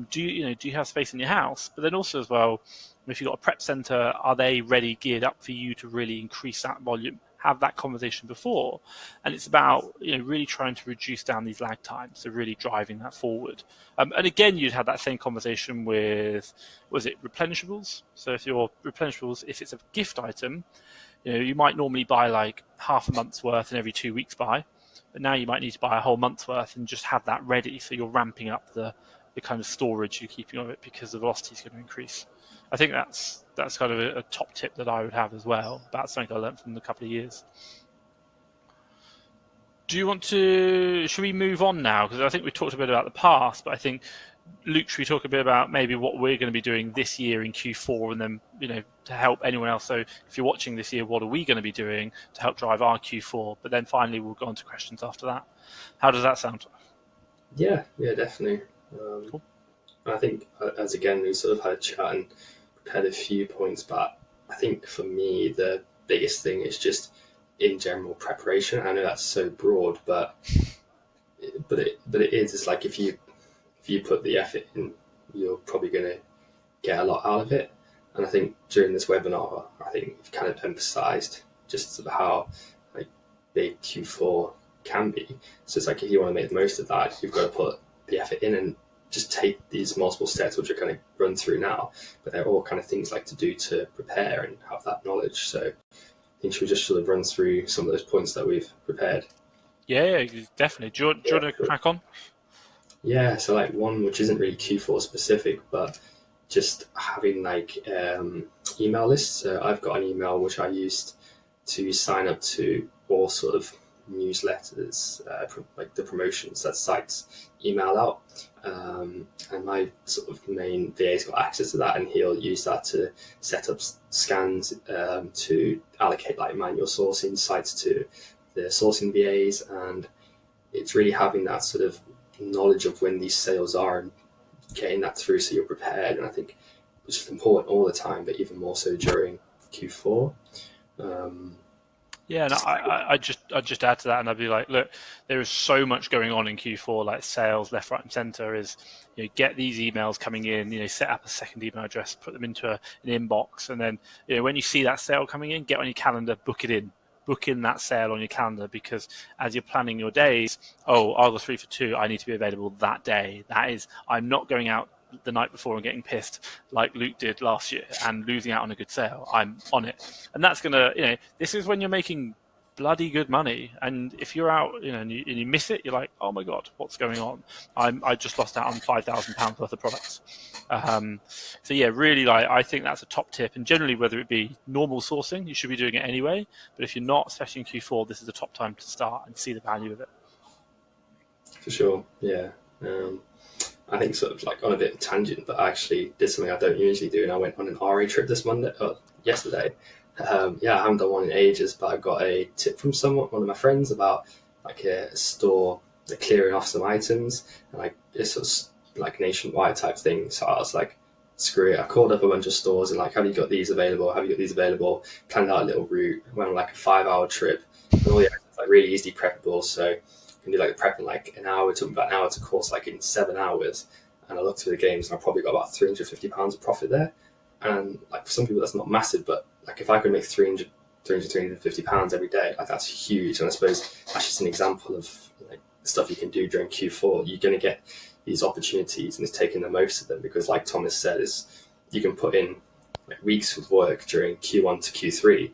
Do you have space in your house? But then also as well, if you've got a prep center, are they ready, geared up for you to really increase that volume? Have that conversation before, and it's about really trying to reduce down these lag times, so really driving that forward. And again, you'd have that same conversation with, was it replenishables? So if your replenishables, if it's a gift item, you might normally buy like half a month's worth and every 2 weeks buy, but now you might need to buy a whole month's worth and just have that ready, so you're ramping up the kind of storage you're keeping of it, because the velocity is going to increase. I think that's kind of a top tip that I would have as well. That's something I learned from a couple of years. Should we move on now? Because I think we talked a bit about the past, but I think, Luke, should we talk a bit about maybe what we're going to be doing this year in Q4, and then, to help anyone else? So if you're watching this year, what are we going to be doing to help drive our Q4? But then finally, we'll go on to questions after that. How does that sound? Yeah, definitely. Cool. I think, as again, we sort of had a chat and prepared a few points, but I think for me, the biggest thing is just in general preparation. I know that's so broad, but it is. It's like if you put the effort in, you're probably going to get a lot out of it. And I think during this webinar, I think we've kind of emphasized just sort of how big Q4 can be. So it's like, if you want to make the most of that, you've got to put the effort in and just take these multiple steps, which are kind of run through now, but they're all kind of things to do to prepare and have that knowledge. So I think should we just sort of run through some of those points that we've prepared? Yeah, definitely. Do you want to crack on? Yeah, so one which isn't really Q4 specific, but just having email lists. So I've got an email which I used to sign up to all sort of newsletters, the promotions that sites email out, and my sort of main VA's got access to that, and he'll use that to set up scans, to allocate manual sourcing sites to the sourcing VAs, and it's really having that sort of knowledge of when these sales are and getting that through so you're prepared. And I think it's just important all the time, but even more so during Q4. Yeah, and I just add to that, and I'd be like, look, there is so much going on in Q4, like sales left, right, and center. Is get these emails coming in, set up a second email address, put them into an inbox, and then when you see that sale coming in, get on your calendar, book in that sale on your calendar, because as you're planning your days, I'll go 3 for 2, I need to be available that day. That is, I'm not going out the night before and getting pissed like Luke did last year and losing out on a good sale. I'm on it. And that's going to, this is when you're making bloody good money. And if you're out, and you miss it, you're like, oh my God, what's going on? I just lost out on £5,000 worth of products. So yeah, really, I think that's a top tip. And generally, whether it be normal sourcing, you should be doing it anyway. But if you're not, especially in Q4, this is the top time to start and see the value of it. For sure, yeah. I think sort of on a bit of a tangent, but I actually did something I don't usually do, and I went on an RA trip yesterday. I haven't done one in ages, but I got a tip from one of my friends about a store clearing off some items, and it's sort of nationwide type thing. So I was like, screw it. I called up a bunch of stores and have you got these available? Have you got these available? Planned out a little route, went on a 5-hour trip, and all the items really easily preppable. So can do the prep in an hour. It took me about an hour to course in 7 hours, and I looked through the games and I probably got about £350 of profit there. And for some people that's not massive, but if I could make £350 every day, that's huge. And I suppose that's just an example of the stuff you can do during Q4. You're going to get these opportunities, and it's taking the most of them, because Thomas said, is you can put in weeks of work during Q1 to Q3,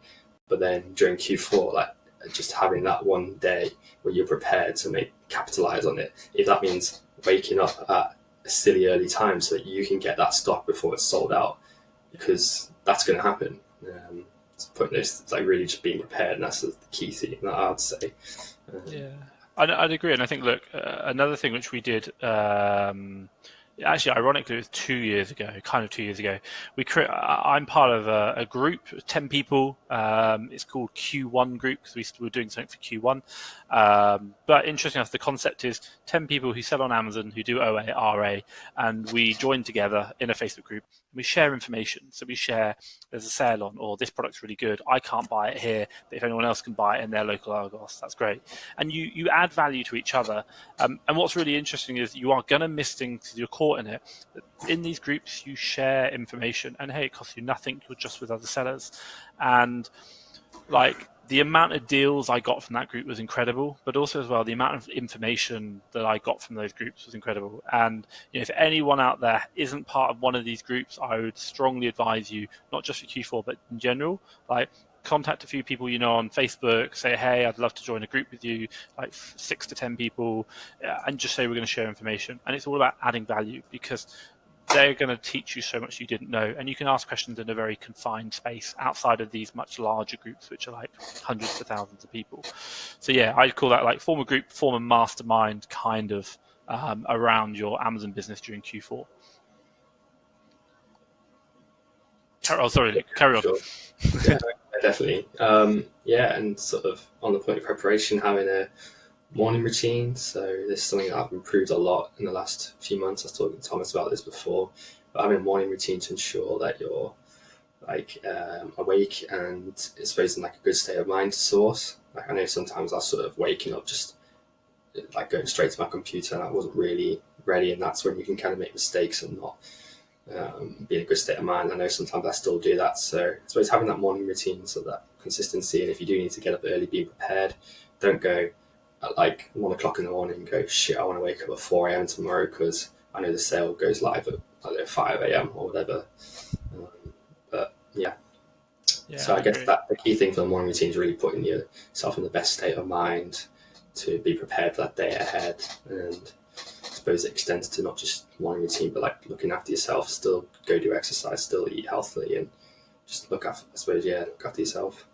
but then during Q4, like just having that one day where you're prepared to capitalize on it. If that means waking up at a silly early time so that you can get that stock before it's sold out, because that's going to happen. It's like really just being prepared, and that's the key thing that I would say. Yeah, I'd agree. And I think, look, another thing which we did, actually, ironically, it was 2 years ago, I'm part of a group, 10 people. It's called Q1 Group because we were doing something for Q1. But interesting enough, the concept is 10 people who sell on Amazon, who do OA, RA, and we join together in a Facebook group. We share information. So we share, there's a sale on, or this product's really good. I can't buy it here, but if anyone else can buy it in their local Argos, that's great. And you add value to each other. And what's really interesting is you are going to miss things because you're caught in it. In these groups, you share information, and hey, it costs you nothing. You're just with other sellers. And like, the amount of deals I got from that group was incredible, but also as well, the amount of information that I got from those groups was incredible. And if anyone out there isn't part of one of these groups, I would strongly advise you, not just for Q4, but in general, like, contact a few people you know on Facebook, say, hey, I'd love to join a group with you, like 6 to 10 people, and just say we're going to share information. And it's all about adding value, because they're going to teach you so much you didn't know, and you can ask questions in a very confined space outside of these much larger groups, which are like hundreds to thousands of people. So yeah, I'd call that like form a group, form a mastermind kind of around your Amazon business during Q4. Carry on. Sure. Yeah, definitely. And sort of on the point of preparation, having a morning routine. So this is something that I've improved a lot in the last few months. I was talking to Thomas about this before, but having a morning routine to ensure that you're awake and I suppose in like a good state of mind to source. Like, I know sometimes I was sort of waking up just like going straight to my computer and I wasn't really ready, and that's when you can kind of make mistakes and not be in a good state of mind. I know sometimes I still do that, so I suppose having that morning routine, so that consistency, and if you do need to get up early, be prepared. Don't go at like 1 o'clock in the morning and go, shit, I want to wake up at 4 a.m. tomorrow because I know the sale goes live at 5 a.m. or whatever. But yeah. So I guess that the key thing for the morning routine is really putting yourself in the best state of mind to be prepared for that day ahead. And I suppose it extends to not just morning routine, but like looking after yourself, still go do exercise, still eat healthily, and just look after yourself.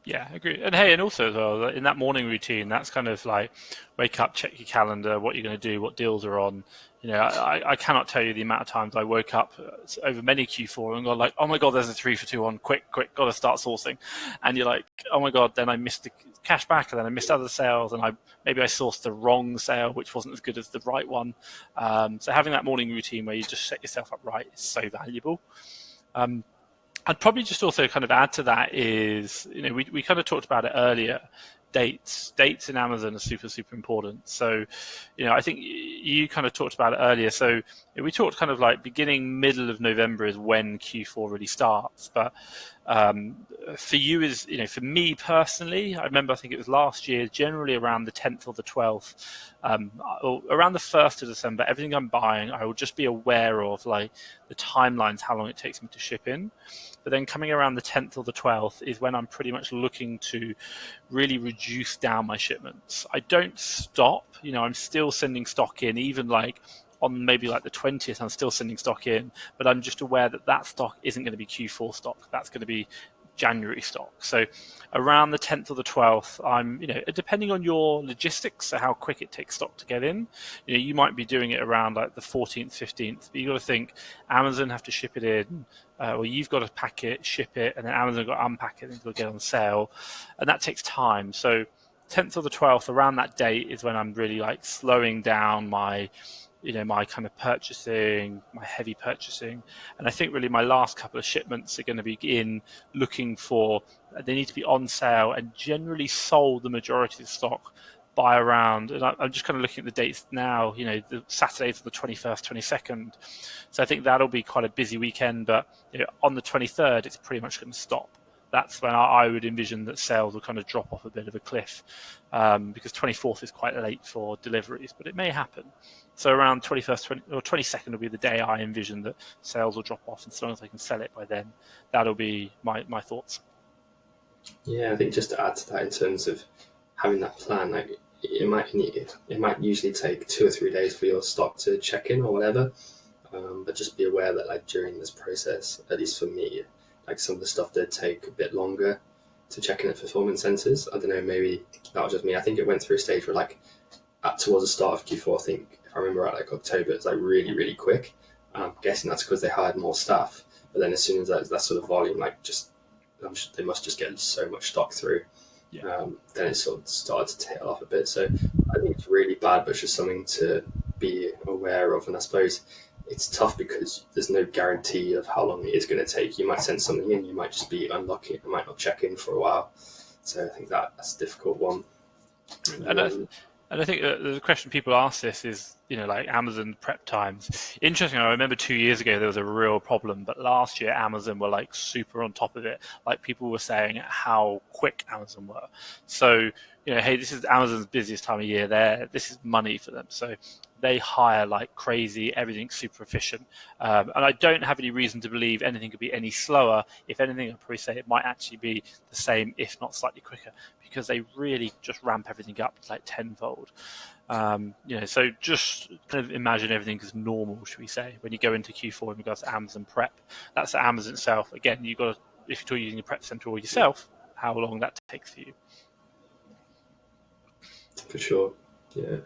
Yeah, I agree. And hey, and also as well, in that morning routine, that's kind of like wake up, check your calendar, what you're going to do, what deals are on. I cannot tell you the amount of times I woke up over many Q4 and got like, oh my God, there's a 3 for 2 on, quick, got to start sourcing. And you're like, oh my God, then I missed the cash back, and then I missed other sales, and maybe I sourced the wrong sale, which wasn't as good as the right one. So having that morning routine where you just set yourself up right is so valuable. I'd probably just also kind of add to that is, we kind of talked about it earlier. Dates in Amazon are super, super important. So, I think you kind of talked about it earlier. So we talked kind of like beginning, middle of November is when Q4 really starts. But for you for me personally, I think it was last year, generally around the 10th or the 12th, or around the 1st of December, everything I'm buying, I will just be aware of like the timelines, how long it takes me to ship in. But then coming around the 10th or the 12th is when I'm pretty much looking to really reduce down my shipments. I don't stop, I'm still sending stock in, even like on maybe like the 20th, I'm still sending stock in, but I'm just aware that stock isn't going to be Q4 stock. That's going to be January stock. So around the 10th or the 12th, I'm, depending on your logistics, so how quick it takes stock to get in, you might be doing it around like the 14th, 15th, but you got to think Amazon have to ship it in, or you've got to pack it, ship it, and then Amazon got to unpack it and it'll get on sale. And that takes time. So 10th or the 12th, around that date is when I'm really like slowing down my kind of purchasing, my heavy purchasing. And I think really my last couple of shipments are going to be in looking for, they need to be on sale and generally sold the majority of stock by around, and I'm just kind of looking at the dates now, the Saturdays of the 21st, 22nd. So I think that'll be quite a busy weekend, but on the 23rd, it's pretty much going to stop. that's when I would envision that sales will kind of drop off a bit of a cliff, because 24th is quite late for deliveries, but it may happen. So around 21st or 22nd will be the day I envision that sales will drop off, and as long as I can sell it by then, that'll be my thoughts. Yeah, I think just to add to that in terms of having that plan, like it might usually take 2 or 3 days for your stock to check in or whatever. But just be aware that like during this process, at least for me, like some of the stuff did take a bit longer to check in at fulfillment centers. I don't know, maybe that was just me. I think it went through a stage where like towards the start of Q4, I think if I remember right, like October, it's like really, really quick. I'm guessing that's because they hired more staff. But then as soon as that sort of volume, like just they must just get so much stock through. Yeah. Then it sort of started to tail off a bit. So I think it's really bad, but it's just something to be aware of. And I suppose it's tough because there's no guarantee of how long it is going to take. You might send something in, you might just be unlucky, it might not check in for a while. So I think that's a difficult one. And I think the question people ask this is, like Amazon prep times. Interesting, I remember 2 years ago there was a real problem, but last year Amazon were like super on top of it. Like people were saying how quick Amazon were. So, hey, this is Amazon's busiest time of year. This is money for them. So they hire like crazy, everything's super efficient. And I don't have any reason to believe anything could be any slower. If anything, I'd probably say it might actually be the same, if not slightly quicker, because they really just ramp everything up like tenfold. So just kind of imagine everything as normal, should we say, when you go into Q4 in regards to Amazon prep. That's the Amazon itself. Again, you've got to, if you're using a prep center or yourself, how long that takes for you. For sure, yeah.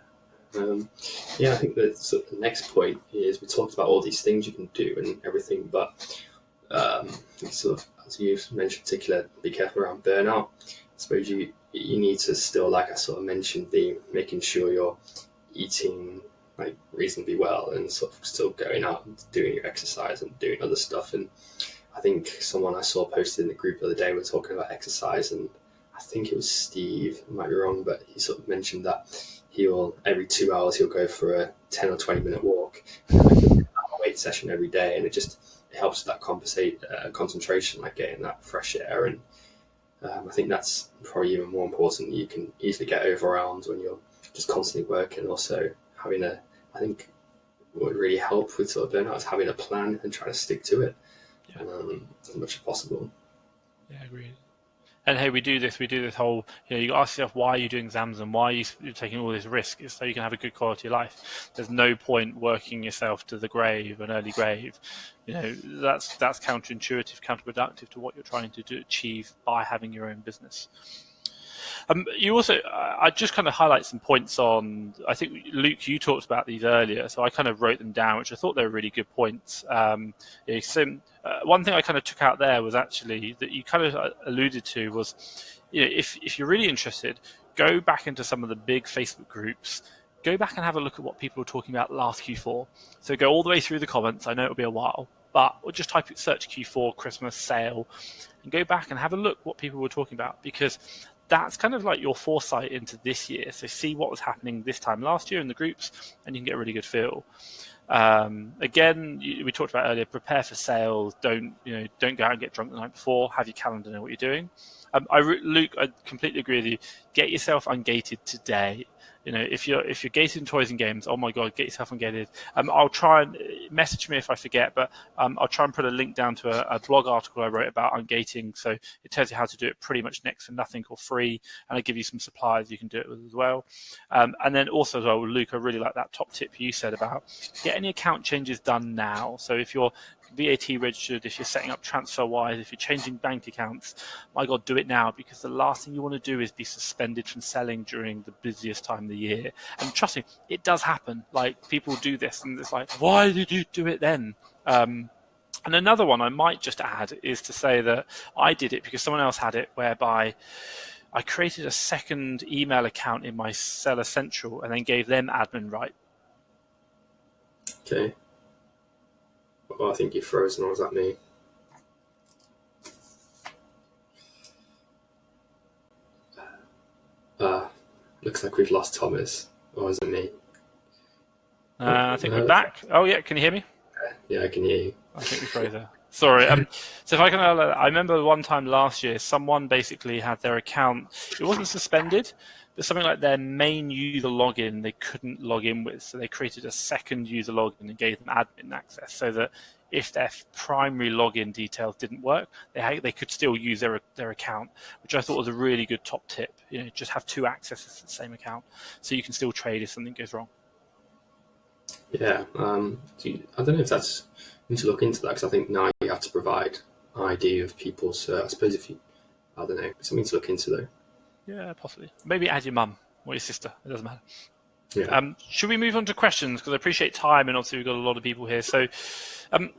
I think that sort of the next point is we talked about all these things you can do and everything, but sort of, as you've mentioned, in particular, be careful around burnout. I suppose you need to still, like I sort of mentioned, be making sure you're eating like reasonably well and sort of still going out and doing your exercise and doing other stuff. And I think someone I saw posted in the group the other day were talking about exercise, and I think it was Steve, I might be wrong, but he sort of mentioned that every 2 hours he'll go for a 10 or 20-minute walk, and like a weight session every day, and it helps with that concentration, like getting that fresh air. And I think that's probably even more important. You can easily get overwhelmed when you're just constantly working. Also, I think what would really help with sort of burnout is having a plan and trying to stick to it as much as possible. Yeah, agreed. And hey, we do this whole, you ask yourself, why are you doing exams and why are you taking all this risk? It's so you can have a good quality of life. There's no point working yourself to the grave, an early grave. That's counterintuitive, counterproductive to what you're trying to achieve by having your own business. You also, I just kind of highlight some points on, I think, Luke, you talked about these earlier, so I kind of wrote them down, which I thought they were really good points. One thing I kind of took out there was actually that you kind of alluded to was, if you're really interested, go back into some of the big Facebook groups, go back and have a look at what people were talking about last Q4. So go all the way through the comments. I know it'll be a while, but just search Q4 Christmas sale and go back and have a look what people were talking about, because that's kind of like your foresight into this year. So see what was happening this time last year in the groups, and you can get a really good feel. Again, we talked about earlier, prepare for sales. Don't go out and get drunk the night before. Have your calendar know what you're doing. Luke, I completely agree with you. Get yourself ungated today. If you're gated in toys and games, oh my God, get yourself ungated. I'll try and message me if I forget, but I'll try and put a link down to a blog article I wrote about ungating. So it tells you how to do it pretty much next to nothing or free, and I give you some supplies you can do it with as well. And then also as well, Luke, I really like that top tip you said about get any account changes done now. So if you're VAT registered, if you're setting up TransferWise, if you're changing bank accounts, my God, do it now, because the last thing you want to do is be suspended from selling during the busiest time of the year. And trust me, it does happen. Like, people do this and it's like, why did you do it then? And another one I might just add is to say that I did it because someone else had it, whereby I created a second email account in my Seller Central and then gave them admin right. Okay. Well, I think you're frozen, or was that me? Looks like we've lost Thomas, or is it me? I think we're back. Oh, yeah, can you hear me? Yeah, I can hear you. I think we froze there. Sorry. So if I can, I remember one time last year, someone basically had their account. It wasn't suspended, but something like their main user login they couldn't log in with. So they created a second user login and gave them admin access, so that if their primary login details didn't work, they could still use their account, which I thought was a really good top tip. Just have two accesses to the same account, so you can still trade if something goes wrong. Yeah, I don't know if that's, you need to look into that, because I think now you have to provide ID of people. So I suppose I don't know, something to look into though. Yeah, possibly. Maybe add your mum or your sister. It doesn't matter. Yeah. Should we move on to questions? Because I appreciate time, and obviously we've got a lot of people here. So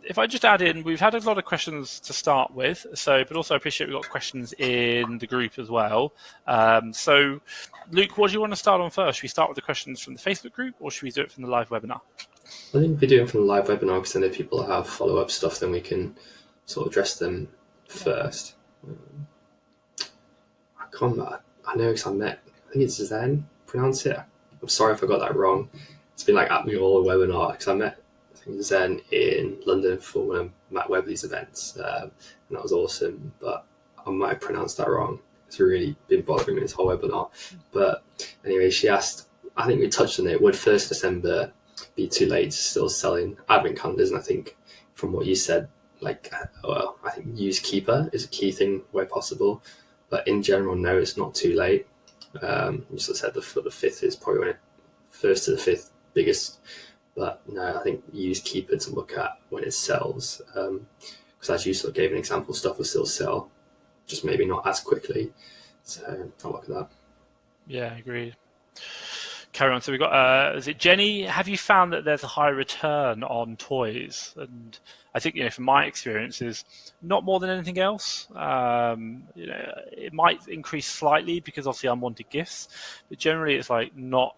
if I just add in, we've had a lot of questions to start with. But also I appreciate we've got questions in the group as well. So Luke, what do you want to start on first? Should we start with the questions from the Facebook group, or should we do it from the live webinar? I think if we do it from the live webinar, because then if people have follow-up stuff, then we can sort of address them first. I know, because I think it's Zen, pronounce it. I'm sorry if I got that wrong. It's been like at me all the webinar, because I met Zen in London for one of Matt Webley's events, and that was awesome, but I might have pronounced that wrong. It's really been bothering me this whole webinar. But anyway, she asked, I think we touched on it, would 1st December be too late to still selling advent calendars? And I think from what you said, I think use Keeper is a key thing where possible, but in general, no, it's not too late. You sort of said the 5th is probably when 1st to the 5th biggest, but no, I think use Keeper to look at when it sells, because as you sort of gave an example, stuff will still sell, just maybe not as quickly. So I'll look at that. Yeah, agreed. Carry on. So we've got, is it Jenny? Have you found that there's a high return on toys? And I think, from my experiences, not more than anything else. It might increase slightly because obviously unwanted gifts, but generally it's like not,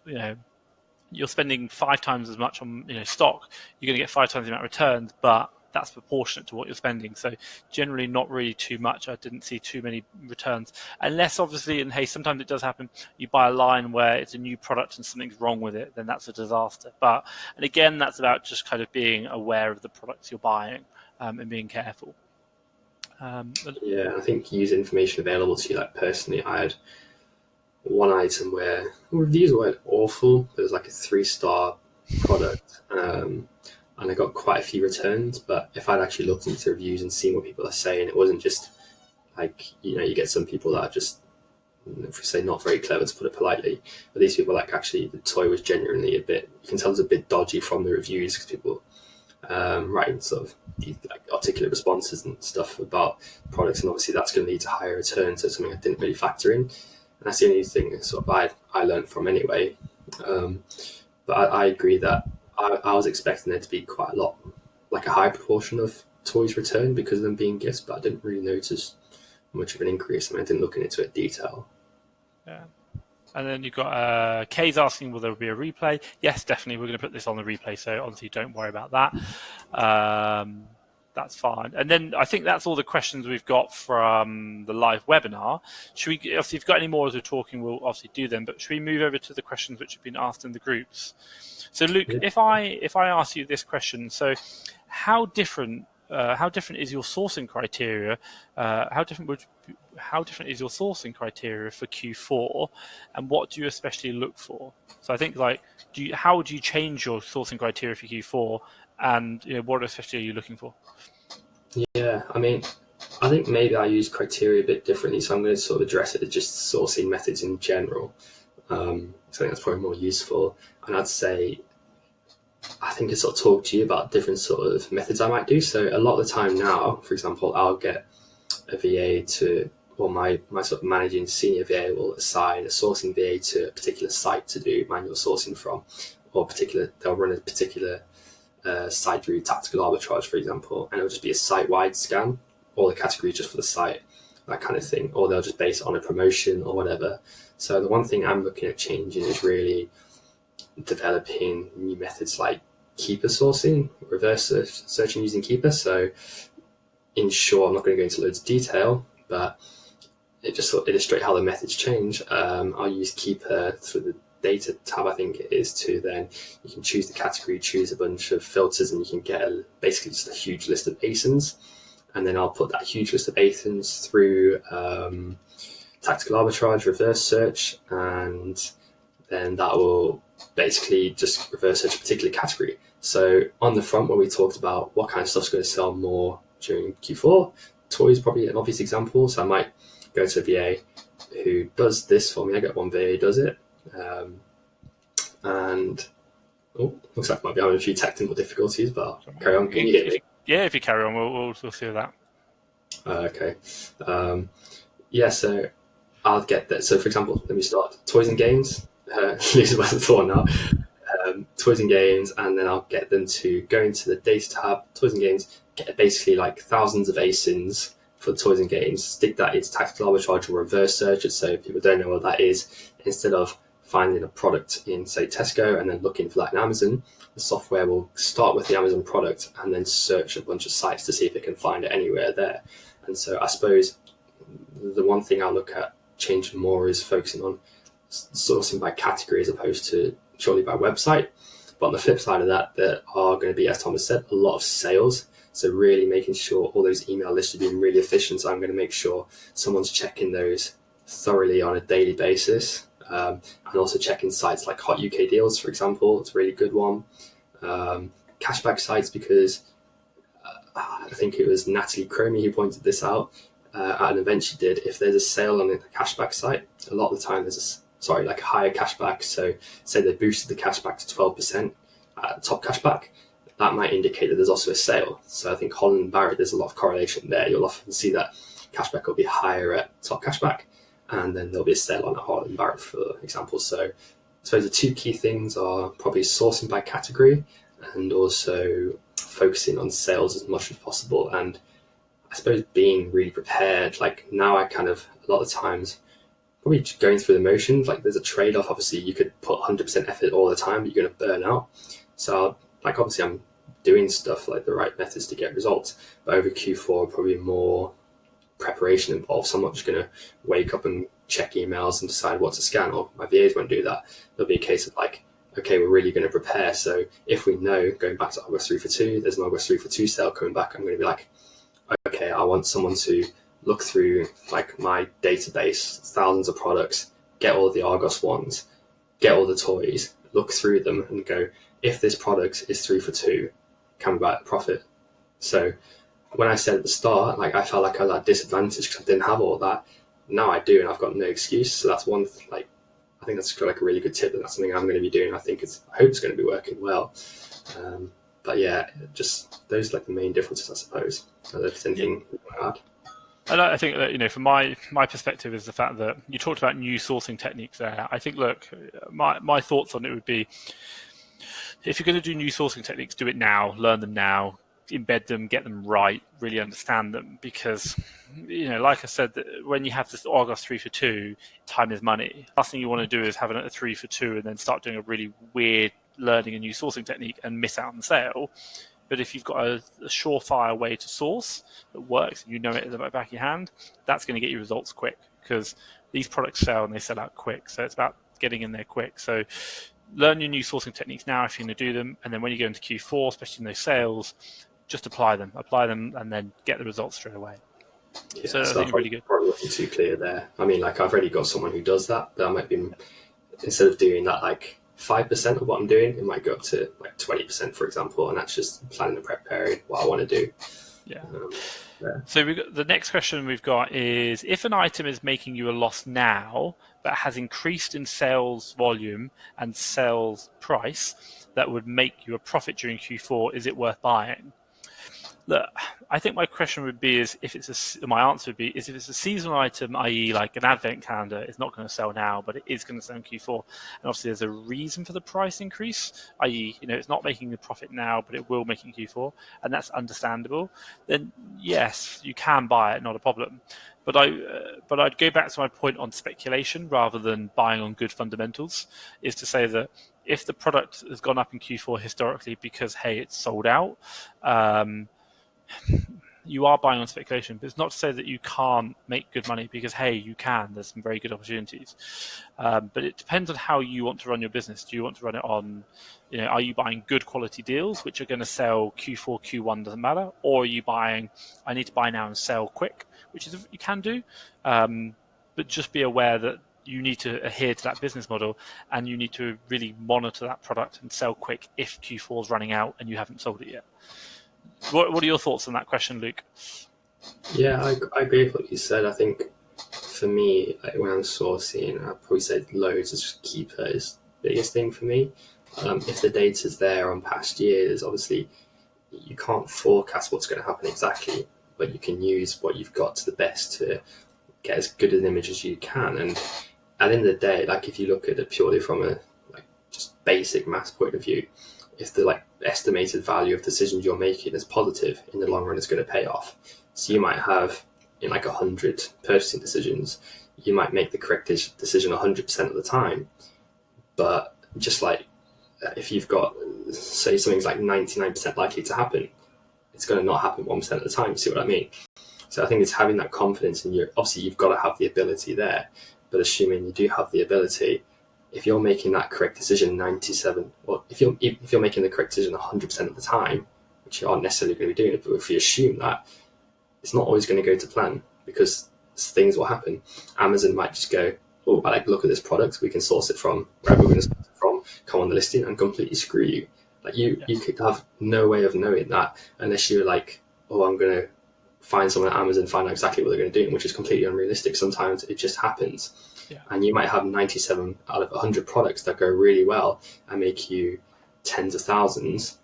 you're spending 5 times as much on, stock. You're going to get 5 times the amount of returns, but that's proportionate to what you're spending. So generally not really too much. I didn't see too many returns, unless obviously, and hey, sometimes it does happen, you buy a line where it's a new product and something's wrong with it, then that's a disaster. And again, that's about just kind of being aware of the products you're buying, and being careful. Yeah, I think use information available to you. Like personally, I had one item where reviews weren't awful. It was like a 3-star product, and I got quite a few returns. But if I'd actually looked into reviews and seen what people are saying, it wasn't just like, you get some people that are just, if we say, not very clever, to put it politely, but these people, like, actually the toy was genuinely a bit, you can tell it's a bit dodgy from the reviews, because people writing sort of articulate responses and stuff about products, and obviously that's going to lead to higher returns. So something I didn't really factor in, and that's the only thing sort of I learned from anyway. But I agree that I was expecting there to be quite a lot, like a high proportion of toys returned because of them being gifts, but I didn't really notice much of an increase. I didn't look into it in detail. Yeah. And then you've got Kay's asking, will there be a replay? Yes, definitely. We're going to put this on the replay, so honestly, don't worry about that. That's fine. And then I think that's all the questions we've got from the live webinar. Should we, obviously, if you've got any more as we're talking, we'll obviously do them, but should we move over to the questions which have been asked in the groups? So Luke, yeah. If I ask you this question, so how different is your sourcing criteria? How different is your sourcing criteria for Q4, and what do you especially look for? So I think, how would you change your sourcing criteria for Q4, and what especially are you looking for? Yeah, I think maybe I use criteria a bit differently, so I'm going to sort of address it as just sourcing methods in general. So I think that's probably more useful. And I'd say, I think I sort of talk to you about different sort of methods I might do. So a lot of the time now, for example, I'll get a VA or my sort of managing senior VA will assign a sourcing VA to a particular site to do manual sourcing from, or they'll run a particular site through tactical arbitrage, for example, and it'll just be a site-wide scan, all the categories just for the site, that kind of thing, or they'll just base it on a promotion or whatever. So the one thing I'm looking at changing is really developing new methods like Keeper sourcing, reverse searching using Keeper. So in short, I'm not going to go into loads of detail, but it just sort of illustrate how the methods change. I'll use Keeper through the data tab, I think it is, to then you can choose the category, choose a bunch of filters, and you can get basically just a huge list of ASINs. and then I'll put that huge list of ASINs through tactical arbitrage, reverse search, and then that will basically just reverse search a particular category. So on the front, where we talked about what kind of stuff's going to sell more during Q4, toys probably an obvious example. So I might go to a VA who does this for me. I get one VA who does it. And looks like I might be having a few technical difficulties, but I'll carry on. Can you hear me? Yeah, if you carry on, we'll see that. Okay. So I'll get that. So for example, let me start toys and games. Losing my thought now. Toys and games, and then I'll get them to go into the data tab, toys and games, get basically like thousands of ASINs for the toys and games, stick that into tactical arbitrage or reverse search it. So if people don't know what that is, instead of finding a product in, say, Tesco and then looking for that in Amazon, the software will start with the Amazon product and then search a bunch of sites to see if it can find it anywhere there. And so I suppose the one thing I'll look at changing more is focusing on sourcing by category as opposed to purely by website. But on the flip side of that, there are going to be, as Thomas said, a lot of sales. So really making sure all those email lists are being really efficient. So I'm going to make sure someone's checking those thoroughly on a daily basis. And also checking sites like Hot UK Deals, for example. It's a really good one. Cashback sites, because I think it was Natalie Cromie who pointed this out at an event she did. If there's a sale on a cashback site, a lot of the time there's a higher cashback. So say they boosted the cashback to 12% at top cashback, that might indicate that there's also a sale. So I think Holland & Barrett, there's a lot of correlation there. You'll often see that cashback will be higher at top cashback, and then there'll be a sale on a Holland & Barrett, for example. So I suppose the two key things are probably sourcing by category and also focusing on sales as much as possible. And I suppose being really prepared. Like now I kind of, a lot of times, probably just going through the motions, like there's a trade-off. Obviously you could put 100% effort all the time, but you're going to burn out. So like obviously I'm doing stuff like the right methods to get results, but over Q4 probably more preparation involved. So I'm not just going to wake up and check emails and decide what to scan, or my VAs won't do that. There'll be a case of like, okay, we're really going to prepare. So if we know, going back to August 3 for 2, there's an August 3 for 2 sale coming back, I'm going to be like, okay, I want someone to look through like my database, thousands of products, get all the Argos ones, get all the toys, look through them and go, if this product is 3 for 2, can we buy at a profit? So when I said at the start, like I felt like I was at a disadvantage because I didn't have all that. Now I do, and I've got no excuse. So that's one, like, I think that's like a really good tip, and that's something I'm going to be doing. I hope it's going to be working well. But yeah, just those are like the main differences, I suppose. I don't know if there's anything you want to add. And I think that, from my perspective is the fact that you talked about new sourcing techniques there. I think, look, my thoughts on it would be, if you're going to do new sourcing techniques, do it now, learn them now, embed them, get them right, really understand them. Because, like I said, when you have this Argos 3 for 2, time is money. Last thing you want to do is have a 3 for 2 and then start doing a really weird learning a new sourcing technique and miss out on the sale. But if you've got a surefire way to source that works, and it at the back of your hand, that's going to get you results quick, because these products sell and they sell out quick. So it's about getting in there quick. So learn your new sourcing techniques now if you're going to do them. And then when you go into Q4, especially in those sales, just apply them, and then get the results straight away. Yeah, so I think really good. Probably wasn't too clear there. I mean, like I've already got someone who does that, but I might be, instead of doing that like 5% of what I'm doing, it might go up to like 20%, for example, and that's just planning and preparing what I want to do. Yeah. So the next question we've got is, if an item is making you a loss now, but has increased in sales volume and sales price that would make you a profit during Q4, is it worth buying? Look, I think my question would be my answer would be if it's a seasonal item, i.e. like an advent calendar, it's not going to sell now, but it is going to sell in Q4. And obviously there's a reason for the price increase, i.e. it's not making the profit now, but it will make in Q4, and that's understandable. Then yes, you can buy it, not a problem. But I'd go back to my point on speculation rather than buying on good fundamentals, is to say that if the product has gone up in Q4 historically because, hey, it's sold out, you are buying on speculation, but it's not to say that you can't make good money, because, hey, you can. There's some very good opportunities. But it depends on how you want to run your business. Do you want to run it on, are you buying good quality deals, which are going to sell Q4, Q1, doesn't matter? Or are you buying, I need to buy now and sell quick, which is you can do. But just be aware that you need to adhere to that business model, and you need to really monitor that product and sell quick if Q4 is running out and you haven't sold it yet. What are your thoughts on that question, Luke? Yeah, I agree with what you said. I think for me, like when I'm sourcing, I'd probably say loads is just Keeper is the biggest thing for me. If the data's there on past years, obviously you can't forecast what's going to happen exactly, but you can use what you've got to the best to get as good an image as you can. And at the end of the day, like if you look at it purely from a just basic maths point of view, if the estimated value of decisions you're making is positive, in the long run it's going to pay off. So you might have in 100 purchasing decisions, you might make the correct decision 100% of the time. But just if you've got, say, something's 99% likely to happen, it's going to not happen 1% of the time. You see what I mean? So I think it's having that confidence in you. Obviously, you've got to have the ability there, but assuming you do have the ability, if you're making that correct decision 97, well, if you're making the correct decision 100% of the time, which you aren't necessarily going to be doing it, but if you assume that, it's not always going to go to plan, because things will happen. Amazon might just go, oh, I look at this product, we can source it from wherever we're going to source it from, come on the listing, and completely screw you. You could have no way of knowing that unless you're oh, I'm going to find someone at Amazon, find out exactly what they're going to do, which is completely unrealistic. Sometimes it just happens. Yeah. And you might have 97 out of 100 products that go really well and make you tens of thousands,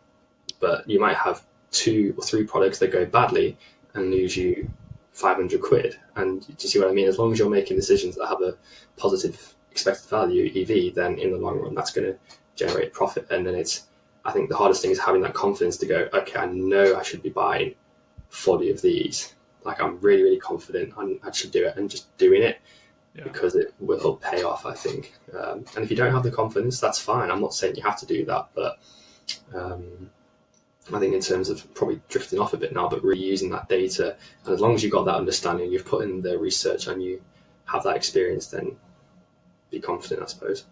but you might have 2 or 3 products that go badly and lose you 500 quid. And do you see what I mean? As long as you're making decisions that have a positive expected value, EV, then in the long run, that's going to generate profit. And then I think the hardest thing is having that confidence to go, okay, I know I should be buying 40 of these. I'm really, really confident I should do it, and just doing it. Yeah. Because it will pay off, I think. And if you don't have the confidence, that's fine. I'm not saying you have to do that, but I think in terms of probably drifting off a bit now, but really using that data, and as long as you've got that understanding, you've put in the research and you have that experience, then be confident, I suppose.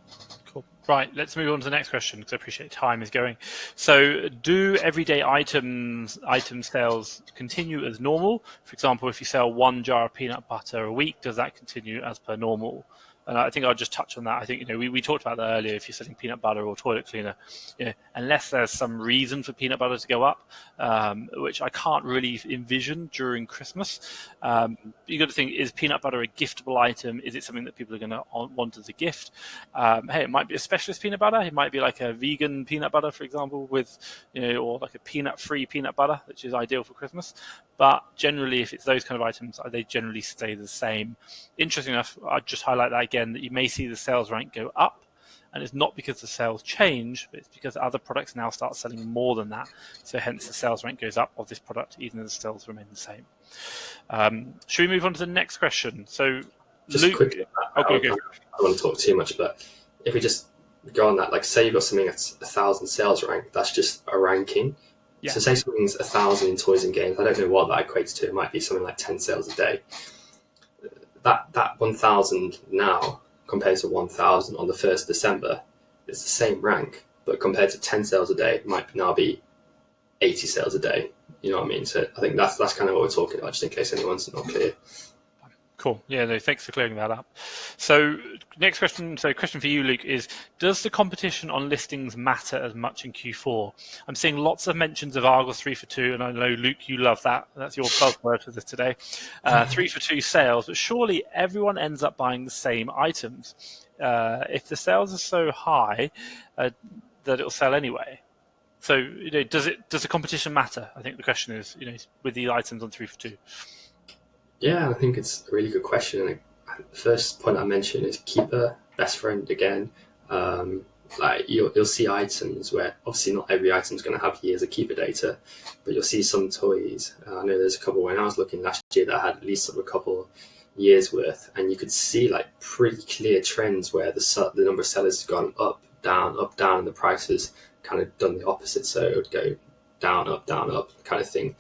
Cool. Right, let's move on to the next question, because I appreciate time is going. So do everyday item sales continue as normal? For example, if you sell 1 jar of peanut butter a week, does that continue as per normal? And I think I'll just touch on that. I think, we talked about that earlier. If you're selling peanut butter or toilet cleaner, unless there's some reason for peanut butter to go up, which I can't really envision during Christmas, you got to think, is peanut butter a giftable item? Is it something that people are going to want as a gift? Hey, it might be a specialist peanut butter. It might be like a vegan peanut butter, for example, with, or like a peanut-free peanut butter, which is ideal for Christmas. But generally, if it's those kind of items, they generally stay the same. Interesting enough, I'd just highlight that again, that you may see the sales rank go up, and it's not because the sales change, but it's because other products now start selling more than that. So hence the sales rank goes up of this product, even though the sales remain the same. Should we move on to the next question? So just Luke, quickly, I don't want to talk too much, but if we just go on that, say you've got something that's 1,000 sales rank, that's just a ranking. Yeah. So say something's 1,000 in toys and games, I don't know what that equates to. It might be something like 10 sales a day. That 1,000 now compared to 1,000 on the 1st December, it's the same rank, but compared to 10 sales a day, it might now be 80 sales a day. You know what I mean? So I think that's kind of what we're talking about, just in case anyone's not clear. Cool. Yeah, no, thanks for clearing that up. So next question. So question for you, Luke, is does the competition on listings matter as much in Q4? I'm seeing lots of mentions of Argos 3 for 2, and I know, Luke, you love that. That's your buzzword for this today. 3 for 2 sales, but surely everyone ends up buying the same items. If the sales are so high that it'll sell anyway. So does the competition matter? I think the question is, with the items on 3 for 2. Yeah, I think it's a really good question. And the first point I mentioned is Keeper, best friend again. You'll see items where obviously not every item is going to have years of Keeper data, but you'll see some toys. I know there's a couple when I was looking last year that had at least a couple years worth, and you could see pretty clear trends where the number of sellers has gone up, down, and the prices kind of done the opposite. So it would go down, up kind of thing.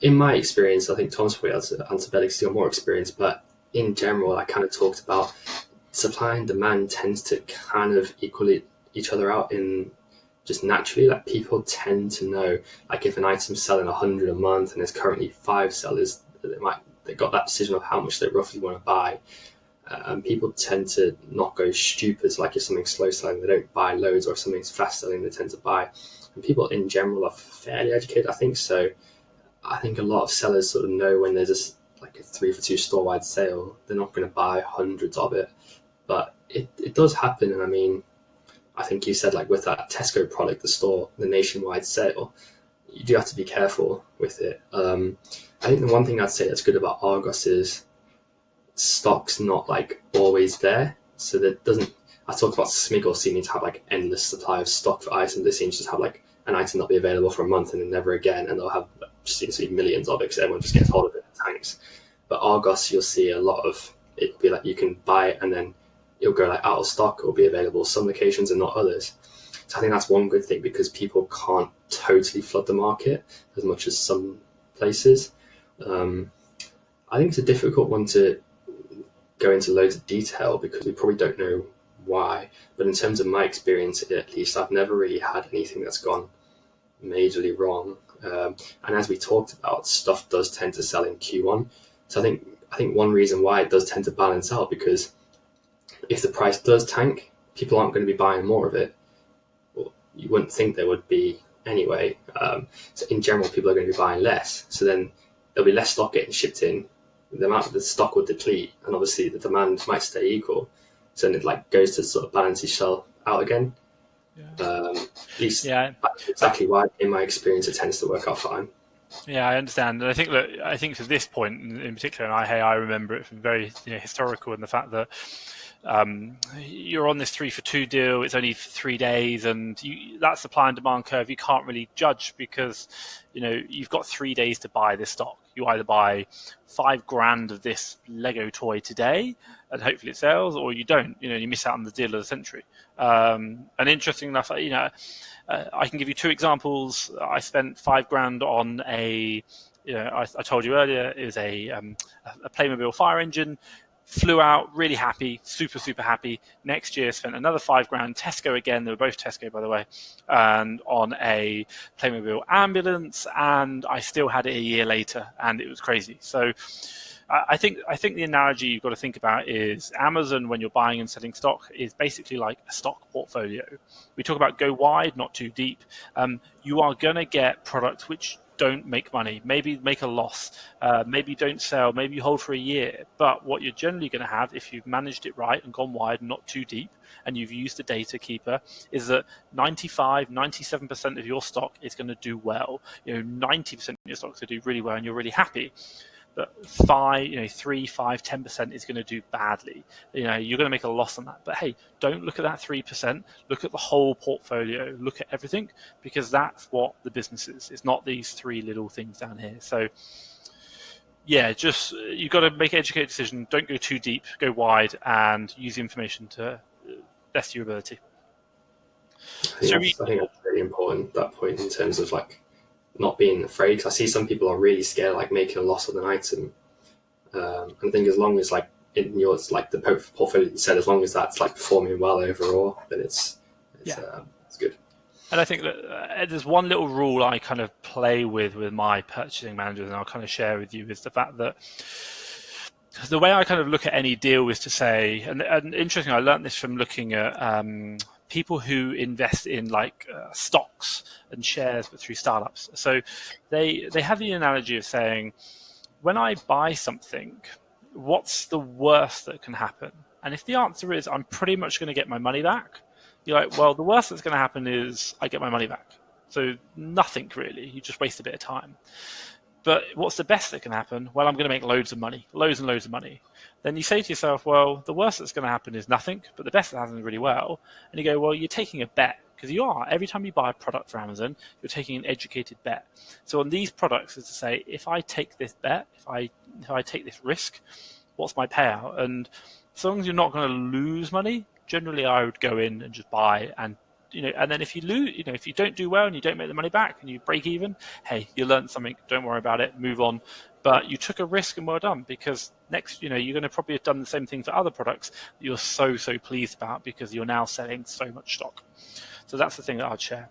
in my experience, I think Tom's probably answer better because you're more experienced, but in general, I kind of talked about supply and demand tends to kind of equal each other out in just naturally. Like people tend to know, like if an item's selling 100 a month and there's currently 5 sellers, they got that decision of how much they roughly want to buy. And people tend to not go stupid. So like if something's slow selling, they don't buy loads, or if something's fast selling, they tend to buy. And people in general are fairly educated, I think. So I think a lot of sellers sort of know when there's like a 3 for 2 store wide sale, they're not going to buy hundreds of it. But it does happen. And I mean, I think you said like with that Tesco product, the nationwide sale, you do have to be careful with it. I think the one thing I'd say that's good about Argos is stock's not like always there. So that doesn't, I talk about Smiggle seeming to have like endless supply of stock for items. They seem to just have like an item not be available for a month and then never again, and they'll have just seems to be millions of it because everyone just gets hold of it in tanks. But Argos, you'll see a lot of it be like you can buy it and then it'll go like out of stock or be available some locations and not others. So I think that's one good thing because people can't totally flood the market as much as some places. I think it's a difficult one to go into loads of detail because we probably don't know why. But in terms of my experience, at least, I've never really had anything that's gone majorly wrong. And as we talked about, stuff does tend to sell in Q1. So I think one reason why it does tend to balance out because if the price does tank, people aren't going to be buying more of it. Well, you wouldn't think they would be anyway. So in general, people are going to be buying less. So then there'll be less stock getting shipped in. The amount of the stock will deplete, and obviously the demand might stay equal. So then it like goes to sort of balance itself out again. Yeah. At least that's exactly why, in my experience, it tends to work out fine. Yeah, I understand, and I think to this point in particular, and I remember it from very historical, in the fact that you're on this 3 for 2 deal. It's only 3 days, and that supply and demand curve you can't really judge because you've got 3 days to buy this stock. You either buy $5,000 of this Lego toy today, and hopefully it sells, or you don't. You miss out on the deal of the century. And interesting enough, I can give you 2 examples. I spent $5,000 on a. I told you earlier, it was a Playmobil fire engine. Flew out, really happy, super happy. Next year, spent another $5,000. Tesco again, they were both Tesco, by the way, and on a Playmobil ambulance, and I still had it a year later, and it was crazy. So I think the analogy you've got to think about is Amazon, when you're buying and selling stock, is basically like a stock portfolio. We talk about go wide, not too deep. You are going to get products which don't make money, maybe make a loss, maybe don't sell, maybe you hold for a year. But what you're generally going to have, if you've managed it right and gone wide, not too deep, and you've used the data keeper, is that 97% of your stock is going to do well. 90% of your stock is going to do really well, and you're really happy. But 3, 5, 10% is going to do badly. You're going to make a loss on that. But hey, don't look at that 3%. Look at the whole portfolio. Look at everything, because that's what the business is. It's not these 3 little things down here. So yeah, just you've got to make an educated decision. Don't go too deep. Go wide and use the information to best of your ability. I think that's really important, that point, in terms of like not being afraid, because I see some people are really scared like making a loss on an item, and I think as long as like in yours, like the portfolio you said, as long as that's like performing well overall, then it's good. And I think that there's one little rule I kind of play with my purchasing managers, and I'll kind of share with you, is the fact that the way I kind of look at any deal is to say, and interesting, I learned this from looking at people who invest in like stocks and shares, but through startups. So they have the analogy of saying, when I buy something, what's the worst that can happen? And if the answer is I'm pretty much going to get my money back, you're like, well, the worst that's going to happen is I get my money back. So nothing really, you just waste a bit of time. But what's the best that can happen? Well, I'm going to make loads and loads of money. Then you say to yourself, well, the worst that's going to happen is nothing, but the best that happens really well. And you go, well, you're taking a bet, because you are. Every time you buy a product for Amazon, you're taking an educated bet. So on these products is to say, if I take this bet, if I take this risk, what's my payout? And as long as you're not going to lose money, generally I would go in and just buy and and then if you lose, if you don't do well and you don't make the money back and you break even, hey, you learned something. Don't worry about it. Move on. But you took a risk and well done, because next, you're going to probably have done the same thing for other products that you're so pleased about, because you're now selling so much stock. So that's the thing that I'd share.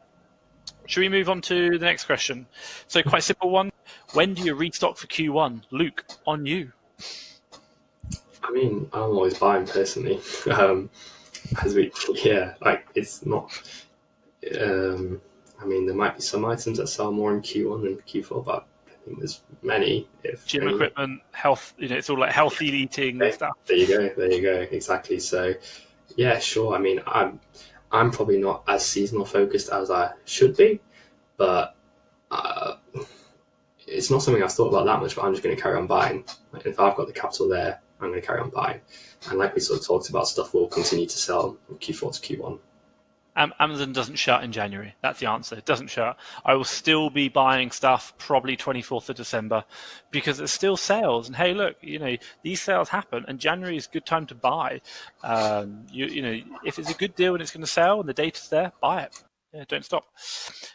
Should we move on to the next question? So quite simple one. When do you restock for Q1? Luke, on you. I mean, I'm always buying personally. It's not. I mean, there might be some items that sell more in Q1 than Q4, but I think there's many. Gym equipment, health. It's all like healthy eating stuff. There you go. Exactly. So, yeah, sure. I mean, I'm probably not as seasonal focused as I should be, but it's not something I've thought about that much. But I'm just going to carry on buying. Like, if I've got the capital there, I'm going to carry on buying. And like we sort of talked about, stuff will continue to sell from Q4 to Q1. Amazon doesn't shut in January. That's the answer. It doesn't shut. I will still be buying stuff probably 24th of December, because there's still sales. And hey, look, these sales happen, and January is a good time to buy. If it's a good deal and it's going to sell and the data's there, buy it. Yeah, don't stop.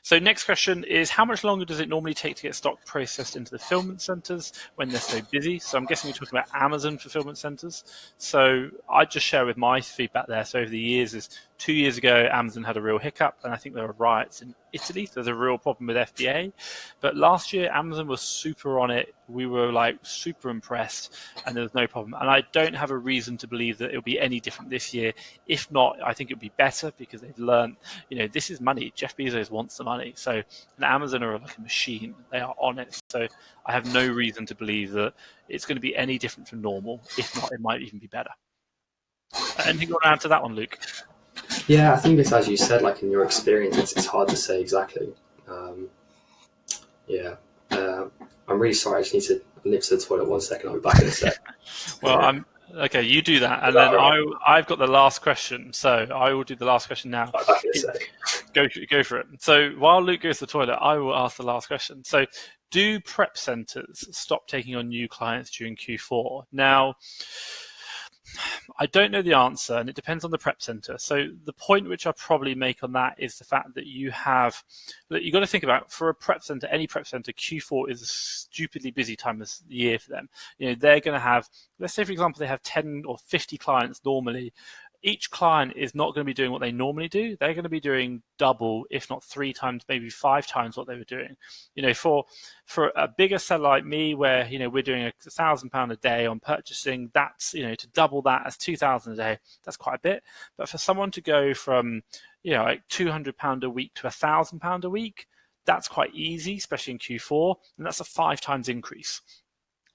So next question is, how much longer does it normally take to get stock processed into the fulfillment centers when they're so busy? So I'm guessing you're talking about Amazon fulfillment centers. So I just share with my feedback there. So over the years, 2 years ago, Amazon had a real hiccup, and I think there were riots in Italy. So there's a real problem with FBA. But last year, Amazon was super on it. We were super impressed, and there was no problem. And I don't have a reason to believe that it'll be any different this year. If not, I think it'll be better, because they've learned, this is money. Jeff Bezos wants the money. So, and Amazon are like a machine. They are on it. So I have no reason to believe that it's going to be any different from normal. If not, it might even be better. Anything you want to add to that one, Luke? Yeah, I think it's, as you said, like in your experience, it's hard to say exactly. I'm really sorry. I just need to nip to the toilet 1 second. I'll be back in a sec. Well, okay. You do that, and then right? I've got the last question, so I will do the last question now. Back in a sec. Go for it. So while Luke goes to the toilet, I will ask the last question. So, do prep centers stop taking on new clients during Q4? Now, I don't know the answer, and it depends on the prep center. So the point which I probably make on that is the fact that you've got to think about, for a prep center, any prep center, Q4 is a stupidly busy time of the year for them. They're going to have, let's say, for example, they have 10 or 50 clients normally. Each client is not going to be doing what they normally do. They're going to be doing double, if not 3 times, maybe 5 times what they were doing. For a bigger seller like me, where we're doing £1,000 a day on purchasing, that's to double that as £2,000 a day. That's quite a bit. But for someone to go from like £200 a week to £1,000 a week, that's quite easy, especially in Q4, and that's a 5 times increase.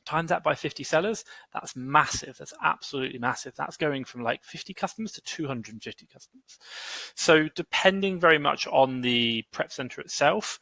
Times that by 50 sellers, that's massive. That's absolutely massive. That's going from like 50 customers to 250 customers. So depending very much on the prep center itself,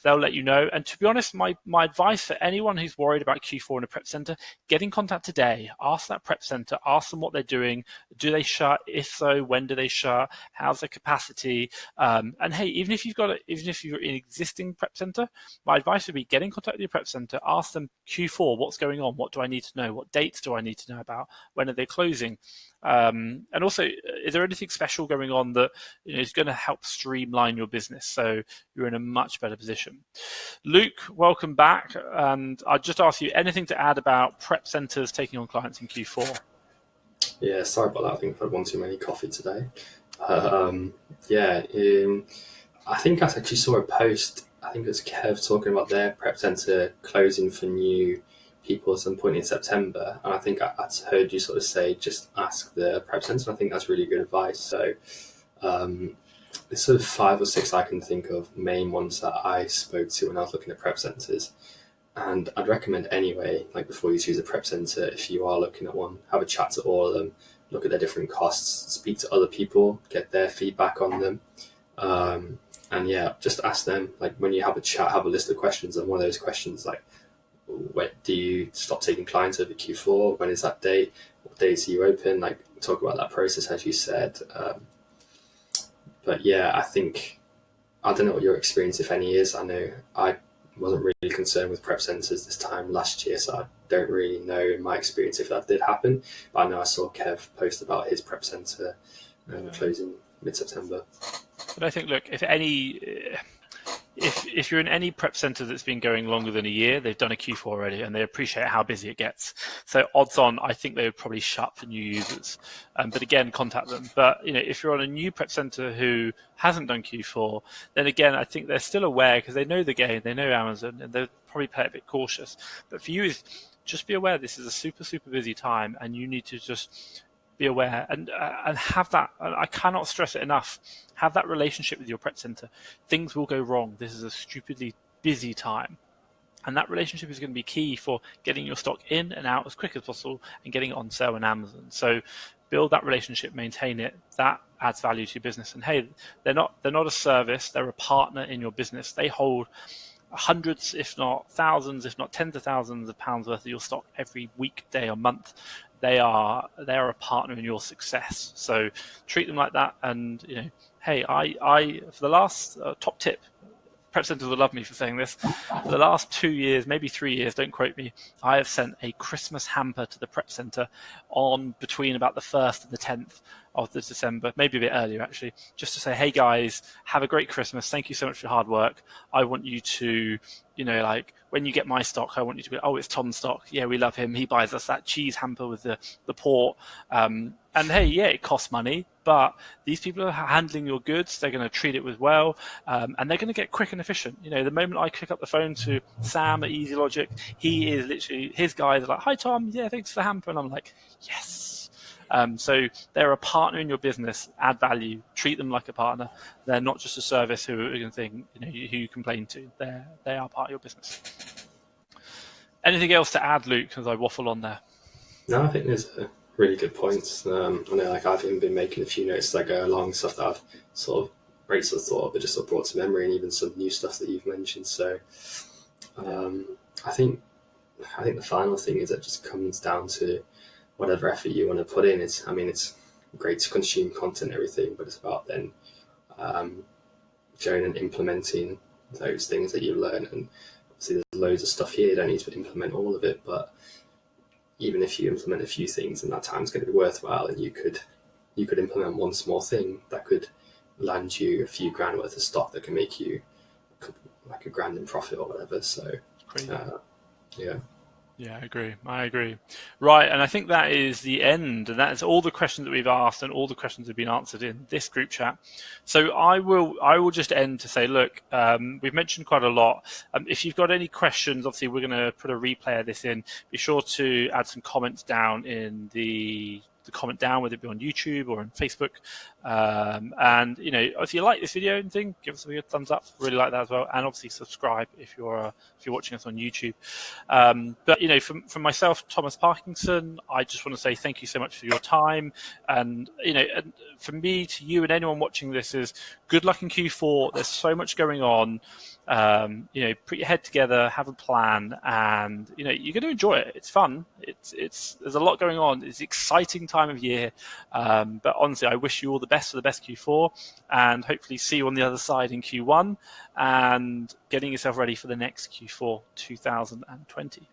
they'll let you know. And to be honest, my advice for anyone who's worried about Q4 in a prep center, get in contact today. Ask that prep center, ask them what they're doing. Do they shut? If so, when do they shut? How's their capacity? And hey, even if you're an existing prep center, my advice would be get in contact with your prep center, ask them Q4, what's going on? What do I need to know? What dates do I need to know about? When are they closing? And also, is there anything special going on that is going to help streamline your business so you're in a much better position? Luke, welcome back. And I'll just ask you anything to add about prep centers taking on clients in Q4. Yeah, sorry about that. I think I've had one too many coffee today. I think I actually saw a post. I think it was Kev talking about their prep center closing for new people at some point in September, and I think I heard you sort of say just ask the prep center. I think that's really good advice. So there's sort of 5 or 6 I can think of main ones that I spoke to when I was looking at prep centers, and I'd recommend anyway, like before you choose a prep center, if you are looking at one, have a chat to all of them, look at their different costs, speak to other people, get their feedback on them, and just ask them, like when you have a chat, have a list of questions, and one of those questions like, when do you stop taking clients over Q4? When is that date? What days are you open? Like, talk about that process, as you said. But yeah, I think, I don't know what your experience, if any, is. I know I wasn't really concerned with prep centers this time last year, so I don't really know in my experience if that did happen. But I know I saw Kev post about his prep center closing mid-September. But I think, look, if you're in any prep center that's been going longer than a year, they've done a Q4 already, and they appreciate how busy it gets. So odds on, I think they would probably shut for new users. But again, contact them. But if you're on a new prep center who hasn't done Q4, then again, I think they're still aware because they know the game, they know Amazon, and they'll probably play it a bit cautious. But for you, is just be aware this is a super, super busy time, and you need to just be aware and have that. I cannot stress it enough. Have that relationship with your prep center. Things will go wrong. This is a stupidly busy time, and that relationship is going to be key for getting your stock in and out as quick as possible and getting it on sale on Amazon. So build that relationship, maintain it. That adds value to your business. And hey, they're not a service. They're a partner in your business. They hold hundreds, if not thousands, if not tens of thousands of pounds worth of your stock every week, day, or month. They are a partner in your success. So treat them like that. And hey, I for the last top tip, prep centers will love me for saying this. For the last 2 years, maybe 3 years, don't quote me, I have sent a Christmas hamper to the prep center on between about the 1st and the 10th of this December, maybe a bit earlier actually, just to say, hey guys, have a great Christmas. Thank you so much for your hard work. I want you to, when you get my stock, I want you to be, oh, it's Tom's stock. Yeah, we love him. He buys us that cheese hamper with the port. And hey, yeah, it costs money, but these people are handling your goods. They're going to treat it with well, and they're going to get quick and efficient. The moment I pick up the phone to Sam at Easy Logic, he is literally, his guys are like, hi Tom, yeah, thanks for the hamper. And I'm like, yes. So they're a partner in your business. Add value. Treat them like a partner. They're not just a service who are going to think who you complain to. They are part of your business. Anything else to add, Luke, as I waffle on there? No, I think there's a really good points. I know, I've even been making a few notes that go along, stuff that I've sort of thought, but just sort of brought to memory, and even some new stuff that you've mentioned. So I think the final thing is that just comes down to whatever effort you want to put in. It's great to consume content and everything, but it's about then going and implementing those things that you learn. And obviously there's loads of stuff here, you don't need to implement all of it, but even if you implement a few things, and that time's going to be worthwhile, and you could implement one small thing that could land you a few grand worth of stock that can make you like $1,000 in profit or whatever. So yeah. Yeah, I agree. Right, and I think that is the end, and that is all the questions that we've asked, and all the questions have been answered in this group chat. So I will just end to say, look, we've mentioned quite a lot. If you've got any questions, obviously we're going to put a replay of this in. Be sure to add some comments down in the comment down, whether it be on YouTube or on Facebook. And if you like this video and thing, give us a good thumbs up. Really like that as well. And obviously subscribe if you're watching us on YouTube. But from myself, Thomas Parkinson, I just want to say thank you so much for your time. And and from me to you and anyone watching this is good luck in Q4. There's so much going on. Put your head together, have a plan, and you're going to enjoy it. It's fun. There's a lot going on. It's an exciting time of year. But honestly, I wish you all the best for the best Q4, and hopefully see you on the other side in Q1 and getting yourself ready for the next Q4 2020.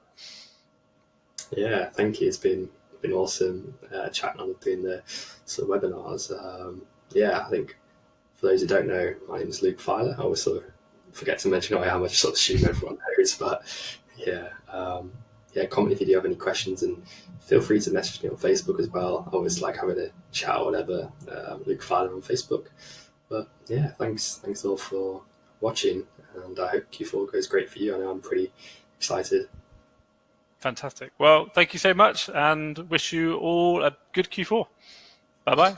Yeah, thank you. It's been awesome chatting on doing the sort of webinars. I think for those who don't know, my name is Luke Filer. I always sort of forget to mention who I am. I just sort of assume everyone knows. But comment if you do have any questions, and feel free to message me on Facebook as well. I always like having a chat or whatever. Luke Filer on Facebook. But yeah, thanks all for watching, and I hope Q4 goes great for you. I know I'm pretty excited. Fantastic. Well, thank you so much, and wish you all a good Q4. Bye-bye.